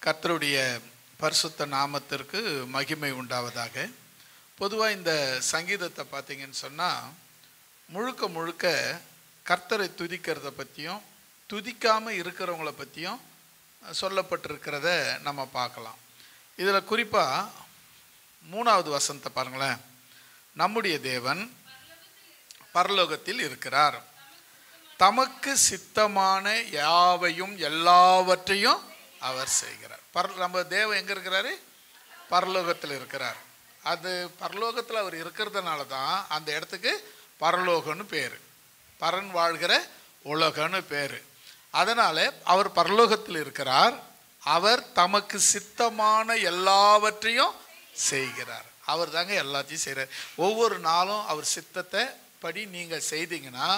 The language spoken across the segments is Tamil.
கர்த்தருடைய பரிசுத்த நாமத்திற்கு மகிமை உண்டாவதாக. பொதுவாக இந்த சங்கீதத்தை பார்த்தீங்கன்னு சொன்னால் முழுக்க முழுக்க கர்த்தரை துதிக்கிறத பற்றியும் துதிக்காமல் இருக்கிறவங்கள பற்றியும் சொல்லப்பட்டிருக்கிறத நம்ம பார்க்கலாம். இதில் குறிப்பாக 3வது வசனத்தை பாருங்களேன். நம்முடைய தேவன் பரலோகத்தில் இருக்கிறார், தமக்கு சித்தமான யாவையும் எல்லாவற்றையும் அவர் செய்கிறார். நம்ம தேவன் எங்கே இருக்கிறாரு? பரலோகத்தில் இருக்கிறார். அது பரலோகத்தில் அவர் இருக்கிறதுனால தான் அந்த இடத்துக்கு பரலோகம்னு பேர், பரன் வாழ்கிற உலகம்னு பேர். அதனால் அவர் பரலோகத்தில் இருக்கிறார். அவர் தமக்கு சித்தமான எல்லாவற்றையும் செய்கிறார். அவர் தாங்க எல்லாத்தையும் செய்கிறார். ஒவ்வொரு நாளும் அவர் சித்தத்தை படி நீங்கள் செய்தீங்கன்னா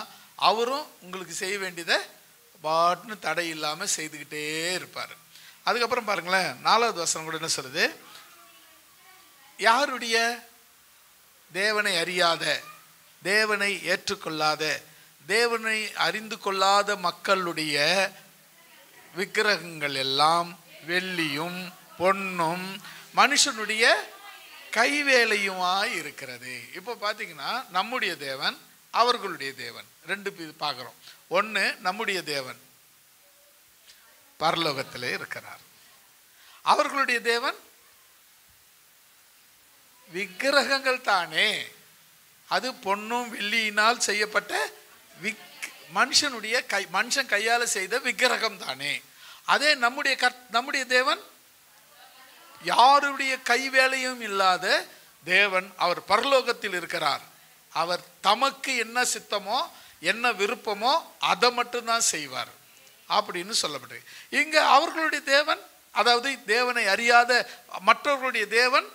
அவரும் உங்களுக்கு செய்ய வேண்டியதை பாட்டுன்னு தடை இல்லாமல் செய்துக்கிட்டே இருப்பார். அதுக்கப்புறம் பாருங்களேன், 4வது வசனம் கூட என்ன சொல்லுது? யாருடைய தேவனை அறியாத, தேவனை ஏற்றுக்கொள்ளாத, தேவனை அறிந்து கொள்ளாத மக்களுடைய விக்கிரகங்கள் எல்லாம் வெள்ளியும் பொன்னும் மனுஷனுடைய கைவேலையுமாய் இருக்கிறது. இப்போ பார்த்தீங்கன்னா நம்முடைய தேவன் அவர்களுடைய தேவன் ரெண்டு பார்க்குறோம். ஒன்று, நம்முடைய தேவன் பரலோகத்திலே இருக்கிறார். அவர்களுடைய தேவன் விக்கிரகங்கள் தானே, அது பொன்னும் வெள்ளியினால் செய்யப்பட்ட மனுஷன் கையால் செய்த விக்கிரகம் தானே. அதே நம்முடைய தேவன் யாருடைய கைவேலையும் இல்லாத தேவன். அவர் பரலோகத்தில் இருக்கிறார். அவர் தமக்கு என்ன சித்தமோ என்ன விருப்பமோ அதை மட்டும்தான் செய்வார் அப்படின்னு சொல்லப்பட்டு. இங்க அவர்களுடைய தேவன், அதாவது தேவனை அறியாத மற்றவர்களுடைய தேவன்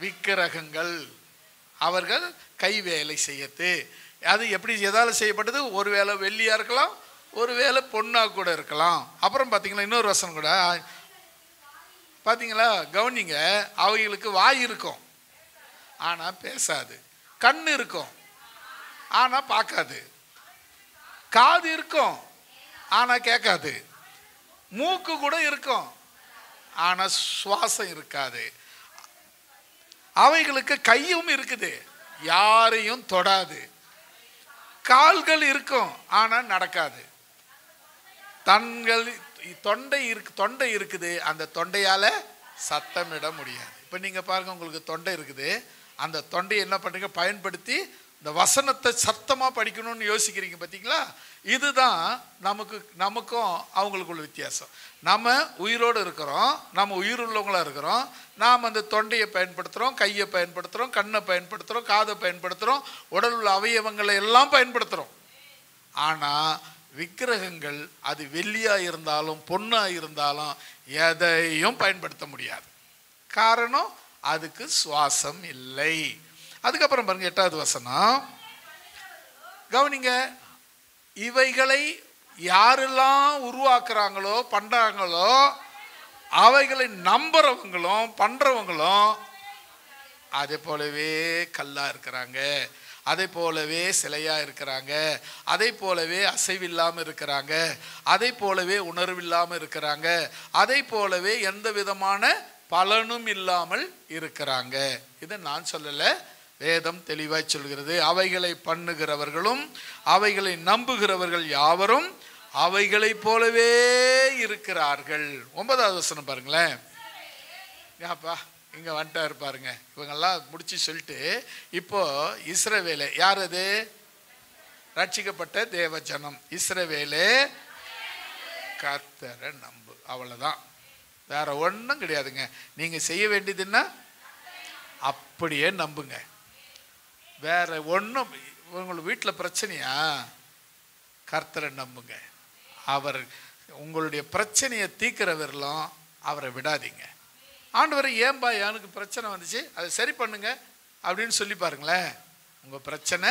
விக்கிரகங்கள், அவர்கள் கைவேலை செய்யத்து. அது எப்படி எதால செய்யப்பட்டது? ஒருவேளை வெள்ளியா இருக்கலாம், ஒருவேளை பொண்ணா கூட இருக்கலாம். அப்புறம் பார்த்தீங்களா இன்னொரு வசனம் கூட பார்த்தீங்களா, கவனிங்க, அவைகளுக்கு வாய் இருக்கும் ஆனால் பேசாது, கண் இருக்கும் ஆனால் பார்க்காது, காது இருக்கும் ஆனால் கேட்காது, மூக்கு கூட இருக்கும் ஆனால் சுவாசம் இருக்காது. அவைகளுக்கு கையும் இருக்குது, யாரையும் தொடாது, கால்கள் இருக்கும் ஆனால் நடக்காது, தொண்டை இருக்குது, அந்த தொண்டையால் சத்தமிட முடியாது. இப்போ நீங்கள் பாருங்கள், உங்களுக்கு தொண்டை இருக்குது, அந்த தொண்டையை என்ன பண்ணுறீங்க? பயன்படுத்தி இந்த வசனத்தை சத்தமாக படிக்கணும்னு யோசிக்கிறீங்க பார்த்தீங்களா? இதுதான் நமக்கும் அவங்களுக்குள்ள வித்தியாசம். நம்ம உயிரோடு இருக்கிறோம், நம்ம உயிருள்ளவங்களாக இருக்கிறோம். நாம் அந்த தொண்டையை பயன்படுத்துகிறோம், கையை பயன்படுத்துகிறோம், கண்ணை பயன்படுத்துகிறோம், காதை பயன்படுத்துகிறோம், உடல் உள்ள அவயவங்களை எல்லாம் பயன்படுத்துகிறோம். ஆனால் விக்கிரகங்கள் அது வெள்ளியாக இருந்தாலும் பொண்ணாக இருந்தாலும் எதையும் பயன்படுத்த முடியாது. காரணம், அதுக்கு சுவாசம் இல்லை. அதுக்கப்புறம் பாருங்க 8வது வசனம், கவனிங்க. இவைகளை யாரெல்லாம் உருவாக்குறாங்களோ பண்றாங்களோ அவைகளை நம்புறவங்களும் பண்றவங்களும் அதே போலவே கல்லா இருக்கிறாங்க, அதே போலவே சிலையா இருக்கிறாங்க, அதே போலவே அசைவில்லாமல் இருக்கிறாங்க, அதே போலவே உணர்வில்லாமல் இருக்கிறாங்க, அதே போலவே எந்த விதமான பலனும் இல்லாமல் இருக்கிறாங்க. இதை நான் சொல்லலை, வேதம் தெளிவாய் சொல்கிறது. அவைகளை பண்ணுகிறவர்களும் அவைகளை நம்புகிறவர்கள் யாவரும் அவைகளை போலவே இருக்கிறார்கள். 9வது வசனம் பாருங்களேன். ஏப்பா இங்க வந்துட்டாரு பாருங்க. இவங்கெல்லாம் முடிச்சு சொல்லிட்டு இப்போ இஸ்ரவேலே, யார் அது? ரட்சிக்கப்பட்ட தேவஜனம். இஸ்ரவேலே கர்த்தரை நம்பு, அவ்வளவுதான், வேற ஒன்றும் கிடையாதுங்க. நீங்க செய்ய வேண்டியதுன்னா அப்படியே நம்புங்க, வேற ஒன்றும். உங்களுக்கு வீட்டில் பிரச்சனையா? கர்த்தரை நம்புங்க. அவர் உங்களுடைய பிரச்சனையை தீர்க்கிறவர்களும் அவரை விடாதீங்க. ஆண்டவரை, ஏன்பா எனக்கு பிரச்சனை வந்துச்சு, அதை சரி பண்ணுங்க அப்படின்னு சொல்லி பாருங்களேன், உங்கள் பிரச்சனை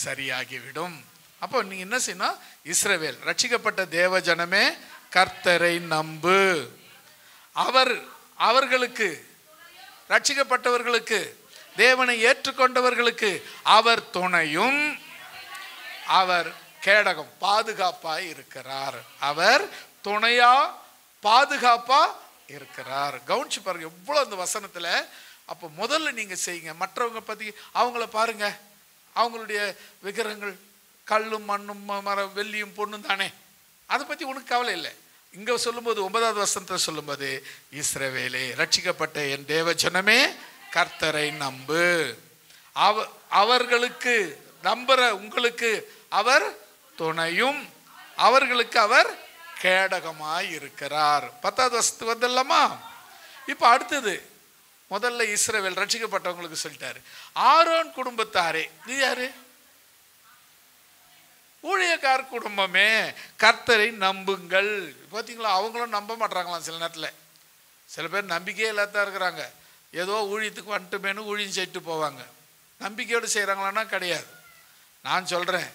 சரியாகிவிடும். அப்போ நீங்கள் என்ன செய்யணும்? இஸ்ரவேல் ரட்சிக்கப்பட்ட தேவ ஜனமே கர்த்தரை நம்பு. அவர்களுக்கு, ரட்சிக்கப்பட்டவர்களுக்கு, தேவனை ஏற்றுக்கொண்டவர்களுக்கு அவர் துணையும் அவர் கேடகம் பாதுகாப்பாய் இருக்கிறார். அவர் துணையா பாதுகாப்பா இருக்கிறார். கவனிச்சு பாருங்க எவ்வளவு அந்த வசனத்துல. அப்போ முதல்ல நீங்க செய்யுங்க. மற்றவங்க பத்தி அவங்கள பாருங்க, அவங்களுடைய விக்கிரகங்கள் கல்லும் மண்ணும் மரம் வெள்ளியும் பொண்ணும் தானே, அதை பத்தி உனக்கு கவலை இல்லை. இங்க சொல்லும்போது 9வது வசனத்தை சொல்லும்போது, இஸ்ரவேலே ரட்சிக்கப்பட்ட என் தேவ ஜனமே கர்த்தரை நம்பு, அவர்களுக்கு நம்புற உங்களுக்கு அவர் துணையும் அவர்களுக்கு அவர் கேடகமாய் இருக்கிறார். 10வது வசனத்துக்கு வந்துடலாமா? இப்ப அடுத்தது முதல்ல இஸ்ரவேல் ரட்சிக்கப்பட்டவங்களுக்கு சொல்லிட்டாரு. ஆரோன் குடும்பத்தாரே, நீ யாரு? ஊழியக்கார குடும்பமே கர்த்தரை நம்புங்கள். பார்த்தீங்களா, அவங்களும் நம்ப மாட்டாங்களாம். சில நேரத்தில் சில பேர் நம்பிக்கையே இல்லாத இருக்கிறாங்க. ஏதோ ஊழியத்துக்கு வந்துட்டுமேனு ஊழியம் செய்துட்டு போவாங்க. நம்பிக்கையோடு செய்கிறாங்களான்னா கிடையாது. நான் சொல்கிறேன்,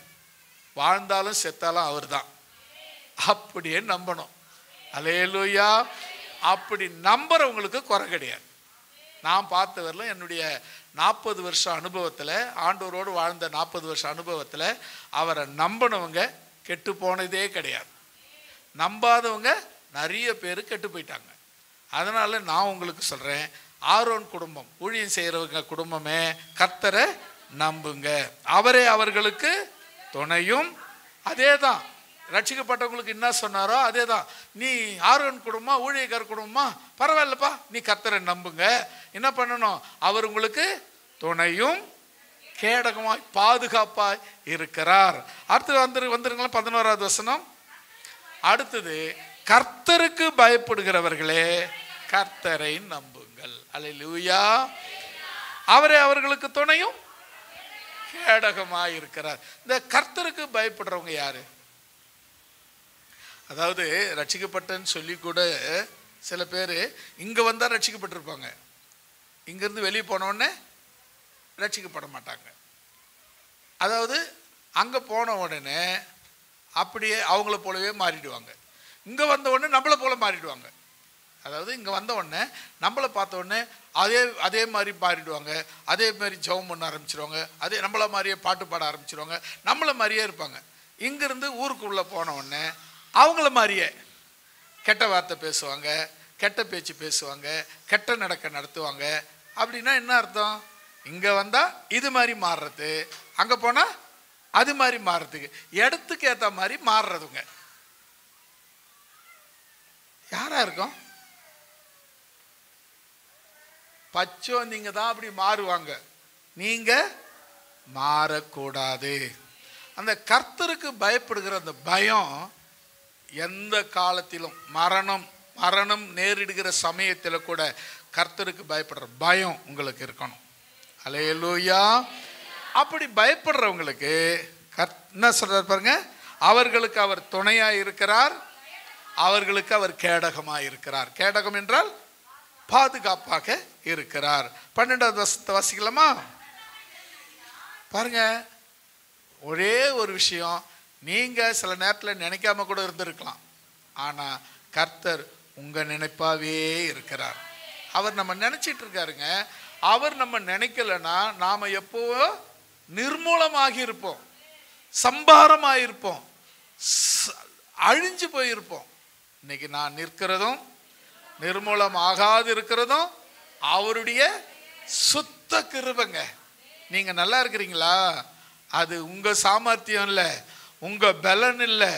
வாழ்ந்தாலும் செத்தாலும் அவர் தான். அப்படியே நம்பணும். அல்லேலூயா. அப்படி நம்புறவங்களுக்கு குறை கிடையாது. நான் பார்த்தவரில் என்னுடைய 40 வருஷ அனுபவத்தில், ஆண்டவரோடு வாழ்ந்த 40 வருஷ அனுபவத்தில் அவரை நம்பினவங்க கெட்டு போனதே கிடையாது. நம்பாதவங்க நிறைய பேர் கெட்டு போயிட்டாங்க. அதனால் நான் உங்களுக்கு சொல்கிறேன், ஆரோன் குடும்பம், ஊழியம் செய்கிறவங்க குடும்பமே கர்த்தரை நம்புங்க, அவரே அவர்களுக்கு துணையும். அதே தான் ரட்சிக்கப்பட்டவங்களுக்கு என்ன சொன்னாரோ அதே தான். நீ ஆரோன் குடும்பம், ஊழியக்கார குடும்பமா, பரவாயில்லப்பா, நீ கர்த்தரை நம்புங்க. என்ன பண்ணணும்? அவர் உங்களுக்கு துணையும் கேடகமாய் பாதுகாப்பாய் இருக்கிறார். அடுத்து வந்துருங்களா 11வது வசனம். அடுத்தது, கர்த்தருக்கு பயப்படுகிறவர்களே கர்த்தரை நம்புங்கள். அல்லேலூயா. அவரே அவர்களுக்கு துணையும் கேடகமாய் இருக்கிறார். இந்த கர்த்தருக்கு பயப்படுறவங்க யாரு? அதாவது ரட்சிக்கப்பட்டன்னு சொல்லி கூட சில பேர் இங்கே வந்தால் ரட்சிக்கப்பட்டிருப்பாங்க, இங்கேருந்து வெளியே போனோடனே ரட்சிக்கப்பட மாட்டாங்க. அதாவது அங்கே போன உடனே அப்படியே அவங்கள போலவே மாறிடுவாங்க, இங்கே வந்த உடனே நம்மளை போல மாறிடுவாங்க. அதாவது இங்கே வந்த உடனே நம்மளை பார்த்த உடனே அதே மாதிரி மாறிடுவாங்க, அதே மாதிரி ஜெபம் பண்ண ஆரம்பிச்சிருவாங்க, அதே நம்மளை மாதிரியே பாட்டு பாட ஆரம்பிச்சிருவாங்க, நம்மளை மாதிரியே இருப்பாங்க. இங்கேருந்து ஊருக்குள்ளே போன உடனே அவங்கள மாதிரியே கெட்ட வார்த்தை பேசுவாங்க, கெட்ட பேச்சு பேசுவாங்க, கெட்ட நடத்துவாங்க. அப்படின்னா என்ன அர்த்தம்? இங்கே வந்தால் இது மாதிரி மாறுறது, அங்கே போனால் அது மாதிரி மாறுறதுக்கு, இடத்துக்கு ஏற்ற மாதிரி மாறுறதுங்க. யாரா இருக்கும்? பச்சோ நீங்க தான் அப்படி மாறுவாங்க, நீங்க மாறக்கூடாது. அந்த கர்த்தருக்கு பயப்படுகிற அந்த பயம் எந்த காலத்திலும், மரணம் நேரிடுகிற சமயத்தில் கூட கர்த்தருக்கு பயப்படுற பயம் உங்களுக்கு இருக்கணும். அல்லேலூயா. அப்படி பயப்படுறவங்களுக்கு என்ன சொல்றார் பாருங்க, அவர்களுக்கு அவர் துணையாய் இருக்கிறார், அவர்களுக்கு அவர் கேடகமாய் இருக்கிறார். கேடகம் என்றால் பாதுகாப்பாக இருக்கிறார். 12வது வசனத்தை வாசிக்கலாமா? பாருங்க, ஒரே ஒரு விஷயம், நீங்க சில நேரத்தில் நினைக்காம கூட இருந்திருக்கலாம், ஆனா கர்த்தர் உங்க நினைப்பாவே இருக்கிறார். அவர் நம்ம நினைச்சிட்டு இருக்காருங்க. அவர் நம்ம நினைக்கலன்னா நாம எப்போ நிர்மூலமாகி இருப்போம், சம்பாரமாயிருப்போம், அழிஞ்சு போயிருப்போம். இன்னைக்கு நான் நிற்கிறதும் நிர்மூலம் ஆகாது இருக்கிறதும் அவருடைய சுத்த கிருபைங்க. நீங்க நல்லா இருக்கிறீங்களா? அது உங்க சாமர்த்தியம் இல்லை, உங்க பலன் இல்லை,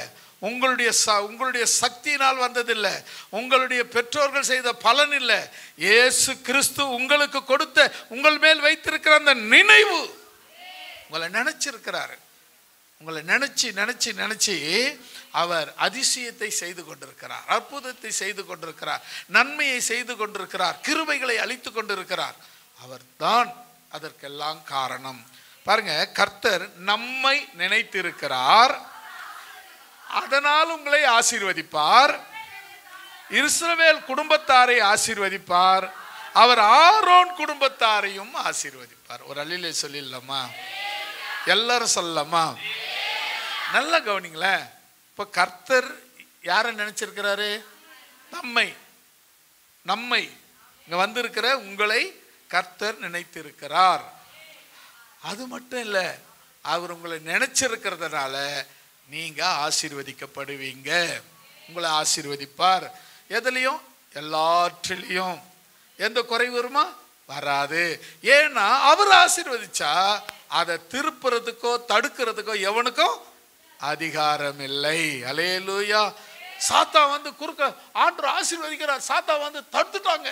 உங்களுடைய சக்தியினால் வந்ததில்லை, உங்களுடைய பெற்றோர்கள் செய்த பலன் இல்லை. இயேசு கிறிஸ்து உங்களுக்கு கொடுத்த, உங்கள் மேல் வைத்திருக்கிற அந்த நினைவு, உங்களை நினைச்சிருக்கிறாரு. உங்களை நினைச்சு அவர் அதிசயத்தை செய்து கொண்டிருக்கிறார், அற்புதத்தை செய்து கொண்டிருக்கிறார், நன்மையை செய்து கொண்டிருக்கிறார், கிருபைகளை அளித்து கொண்டிருக்கிறார். அவர் தான் அதற்கெல்லாம் காரணம். பாருங்க, கர்த்தர் நம்மை நினைத்திருக்கிறார், அதனால் உங்களை ஆசீர்வதிப்பார். இஸ்ரவேல் குடும்பத்தாரை ஆசீர்வதிப்பார், அவர் ஆரோன் குடும்பத்தாரையும் ஆசீர்வதிப்பார். ஒரு அல்லேலூயா சொல்லிடலாமா? எல்லாரும் சொல்லலாமா? நல்லா கவனிங்களேன். இப்ப கர்த்தர் யாரை நினைச்சிருக்கிறாரு? நம்மை இங்க வந்திருக்கிற உங்களை கர்த்தர் நினைத்திருக்கிறார். அது மட்டும் இல்ல, அவர் உங்களை நினைச்சிருக்கிறதுனால நீங்க ஆசீர்வதிக்கப்படுவீங்க, உங்களை ஆசீர்வதிப்பார். எதுலையும்? எல்லாற்றிலையும். எந்த குறைவு வருமா? வராது. ஏன்னா அவர் ஆசீர்வதிச்சா அதை திருப்புறதுக்கோ தடுக்கிறதுக்கோ எவனுக்கும் அதிகாரம் இல்லை. அல்லேலூயா. சாத்தான் வந்து குறுக்க ஆண்டவர் ஆசீர்வதிக்கிறார், சாத்தான் வந்து தடுத்துட்டாங்க.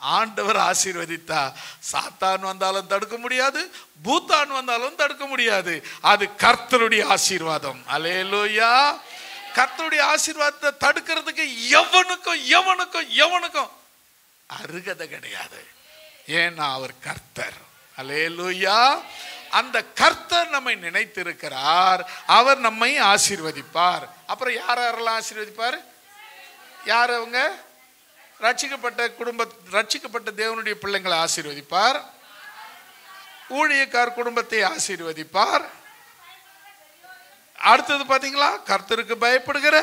ஆண்டவர் ஆசீர்வதித்தா சாத்தான் வந்தாலும் தடுக்க முடியாது, பூத்தான் வந்தாலும் தடுக்க முடியாது. அது கர்த்தருடைய ஆசீர்வாதம். அல்லேலூயா. கர்த்தருடைய ஆசீர்வாதத்தை தடுக்கிறதுக்கு எவனுக்கும் அருகதை கிடையாது. ஏன்னா அவர் கர்த்தர். அல்லேலூயா. அந்த கர்த்தர் நம்மை நினைத்திருக்கிறார், அவர் நம்மை ஆசீர்வதிப்பார். அப்புறம் யாரெல்லாம் ஆசீர்வதிப்பார்? யார் அவங்க? ரட்சிக்கப்பட்ட தேவனுடைய பிள்ளைங்களை ஆசீர்வதிப்பார், ஊழியக்கார் குடும்பத்தை ஆசீர்வதிப்பார். அடுத்தது பாத்தீங்களா, கர்த்தருக்கு பயப்படுகிற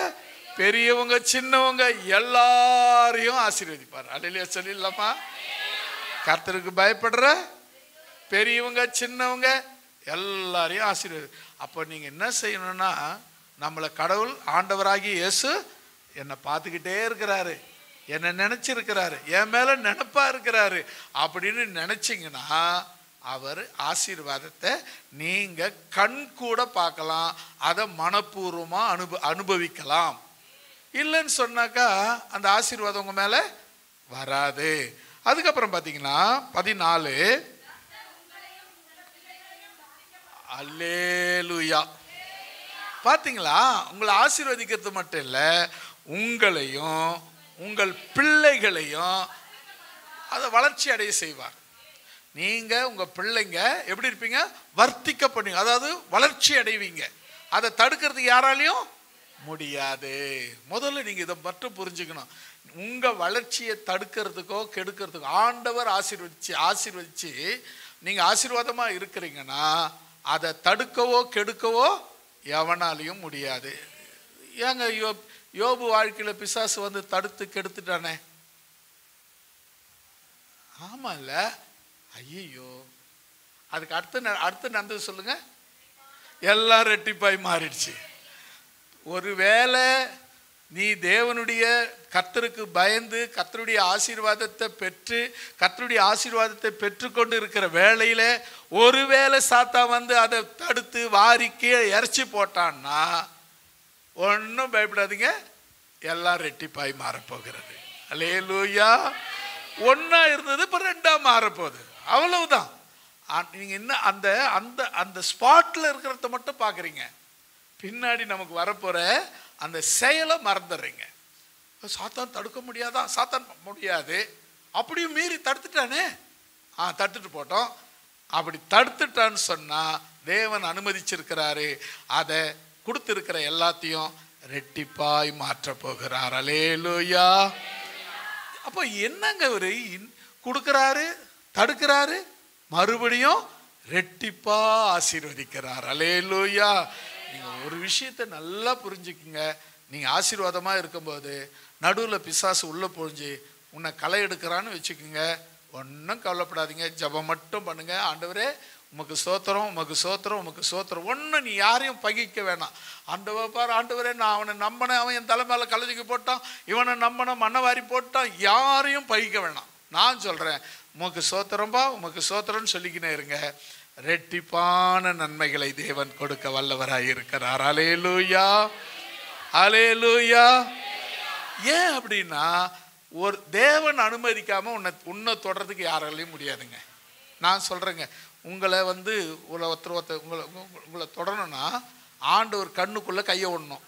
பெரியவங்க சின்னவங்க எல்லாரையும் ஆசீர்வதிப்பார். அல்லேலூயா சொல்லிடலாமா? கர்த்தருக்கு பயப்படுற பெரியவங்க சின்னவங்க எல்லாரையும் ஆசீர்வதி. அப்போ நீங்க என்ன செய்யணும்னா, நம்மளை கடவுள் ஆண்டவராகி இயேசு என்னை பார்த்துக்கிட்டே இருக்கிறாரு, என்னை நினைச்சிருக்கிறாரு, என் மேல நினைப்பா இருக்கிறாரு அப்படின்னு நினைச்சிங்கன்னா அவர் ஆசீர்வாதத்தை நீங்க கண் கூட பார்க்கலாம், அதை மனப்பூர்வமா அனுபவிக்கலாம். இல்லைன்னு சொன்னாக்கா அந்த ஆசீர்வாதம் உங்க மேல வராது. அதுக்கப்புறம் பாத்தீங்கன்னா 14, அல்லேலூயா. பாத்தீங்களா, உங்களை ஆசீர்வதிக்கிறது மட்டும் இல்ல, உங்களையும் உங்கள் பிள்ளைகளையும் அதை வளர்ச்சி அடைய செய்வார். நீங்க உங்க பிள்ளைங்க எப்படி இருப்பீங்க? வர்த்திக்க பண்ணுவீங்க, அதாவது வளர்ச்சி அடைவீங்க. அதை தடுக்கிறதுக்கு யாராலையும் முடியாது. முதல்ல நீங்க இதை மட்டும் புரிஞ்சுக்கணும். உங்க வளர்ச்சியை தடுக்கிறதுக்கோ கெடுக்கிறதுக்கோ ஆண்டவர் ஆசீர்வதிச்சு நீங்க ஆசீர்வாதமா இருக்கிறீங்கன்னா அதை தடுக்கவோ கெடுக்கவோ எவனாலையும் முடியாது. ஏங்க யோபு வாழ்க்கையில பிசாசு வந்து தடுத்து கெடுத்துட்டானே? ஆமா இல்ல? ஐயோ, அதுக்கு அடுத்து நடந்தது சொல்லுங்க. எல்லாம் ரெட்டிப்பாய் மாறிடுச்சு. ஒருவேளை நீ தேவனுடைய கர்த்தருக்கு பயந்து கர்த்தருடைய ஆசீர்வாதத்தை பெற்றுக்கொண்டு இருக்கிற வேளையில ஒருவேளை சாத்தா வந்து அதை தடுத்து வாரிக்கே இறைச்சி போட்டான்னா ஒன்னும் பயப்படாதீங்க, எல்லாம் ரெட்டிப்பாய் மாறப்போகிறது. அல்லேலூயா. ஒன்னா இருந்தது இப்ப ரெண்டா மாறப்போகுது, அவ்வளவுதான். நீங்க என்ன அந்த அந்த அந்த ஸ்பாட்ல இருக்கிறத மட்டும் பாக்குறீங்க, பின்னாடி நமக்கு வரப்போற அந்த செயலை மறந்துடுறீங்க. சாத்தான் தடுக்க முடியாதா? சாத்தான் முடியாது, அப்படியும் மீறி தடுத்துட்டானே. தடுத்துட்டு போட்டோம். அப்படி தடுத்துட்டான்னு சொன்னா தேவன் அனுமதிச்சிருக்கிறாரு, அதை கொடுத்திருக்கிற எல்லாத்தையும் ரெட்டிப்பாய் மாற்ற போகிறார். அல்லேலூயா. அப்போ என்னங்க ஒரு கொடுக்கிறாரு, தடுக்கிறாரு, மறுபடியும் ரெட்டிப்பா ஆசீர்வதிக்கிறார். அல்லேலூயா. நீங்க ஒரு விஷயத்தை நல்லா புரிஞ்சுக்குங்க. நீங்க ஆசீர்வாதமா இருக்கும்போது நடுவில் பிசாசு உள்ள போஞ்சு உன்னை களை எடுக்கிறான்னு வச்சுக்கோங்க, ஒன்றும் கவலைப்படாதீங்க. ஜபம் மட்டும் பண்ணுங்க. ஆண்டவரே உமக்கு சோத்திரம், உமக்கு சோத்திரம், உமக்கு சோத்திரம். ஒன்றும் நீ யாரையும் பகிக்க வேணாம். ஆண்டவர் பாரு, ஆண்டவரே நான் அவனை நம்பினேன், அவன் என் தலை மேலே கழுதிக்கு போட்டான், இவனை நம்பின மண்ணவாரி போட்டான், யாரையும் பகிக்க வேணாம். நான் சொல்றேன், உமக்கு சோத்திரம்பா, உமக்கு சோத்திரம்னு சொல்லிக்கினே இருங்க. ரெட்டிப்பான நன்மைகளை தேவன் கொடுக்க வல்லவராய் இருக்கிறார். அல்லேலூயா, அல்லேலூயா. ஏன் அப்படின்னா, ஒரு தேவன் அனுமதிக்காம உன்னை தொடறதுக்கு யாராலையும் முடியாதுங்க. நான் சொல்றேங்க, உங்களை வந்து உங்களை தொடரணும்னா ஆண்டவர் கண்ணுக்குள்ள கையை விடணும்.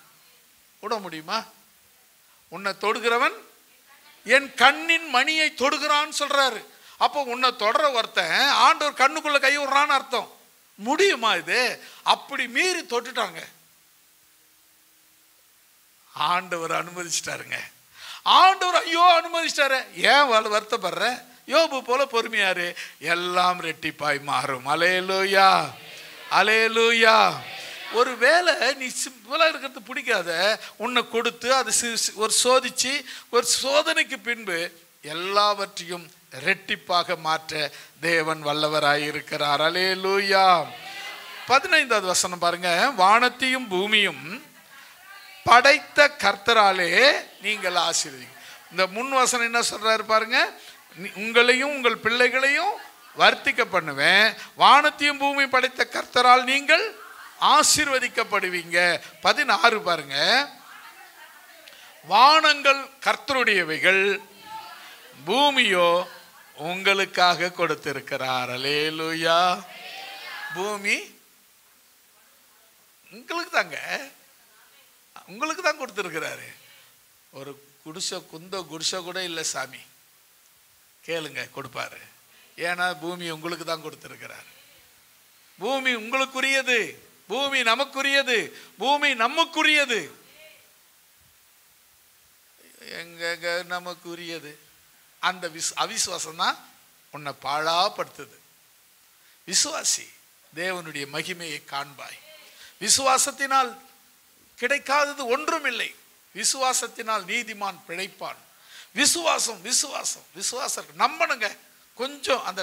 விட முடியுமா? உன்னை தொடுகிறவன் என் கண்ணின் மணியை தொடுகிறான்னு சொல்றாரு. அப்போ உன்னை தொடர ஒருத்தன் ஆண்டவர் கண்ணுக்குள்ள கை விடுறான்னு அர்த்தம். முடியுமா இது? அப்படி மீறி தொட்டுட்டாங்க. ஆண்டவர் அனுமதிச்சிட்டாருங்க. ஆண்டவர் ஐயோ அனுமதிச்சிட்டாரு, ஏன் வருத்தப்படுற? யோபு போல பொறுமையாரு, எல்லாம் ரெட்டிப்பாய் மாறும். அல்லேலூயா, அல்லேலூயா. ஒரு வேளை நீ சிம்பிளா இருக்கிறது பிடிக்காத, உன்னை கொடுத்து அது ஒரு சோதிச்சு ஒரு சோதனைக்கு பின்பு எல்லாவற்றையும் ரெட்டிப்பாக மாற்ற தேவன் வல்லவராயிருக்கிறார். அல்லேலூயா. 15வது வசனம் பாருங்க. வானத்தையும் பூமியும் படைத்த கர்த்தராலே நீங்கள் ஆசீர்வதிங்க. இந்த முன் வசனம் என்ன சொல்றாரு பாருங்க, உங்களையும் உங்கள் பிள்ளைகளையும் வர்த்திக்க பண்ணுவேன், வானத்தையும் பூமி படைத்த கர்த்தரால் நீங்கள் ஆசீர்வதிக்கப்படுவீங்க. 16 பாருங்க, வானங்கள் கர்த்தருடையவைகள், பூமியோ உங்களுக்காக கொடுத்திருக்கிறார். அல்லேலூயா. பூமி உங்களுக்கு தாங்க, உங்களுக்கு தான் கொடுத்திருக்கிறாரு. ஒரு குடிசை கூட இல்லை சாமி, கேளுங்க கொடுப்பாரு. ஏன்னா பூமி உங்களுக்கு தான் கொடுத்திருக்கிறார். பூமி உங்களுக்குரியது, பூமி நமக்குரியது, பூமி நமக்குரியது. எங்க நமக்குரியது? அந்த அவிசுவாசம் தான் உன்னை பாழாப்படுத்துது. விசுவாசி, தேவனுடைய மகிமையை காண்பாய். விசுவாசத்தினால் கிடைக்காதது ஒன்றும் இல்லை. விசுவாசத்தினால் நீதிமான் பிழைப்பான். விசுவாசம் விசுவாசம் விசுவாசம் நம்பணுங்க. கொஞ்சம் அந்த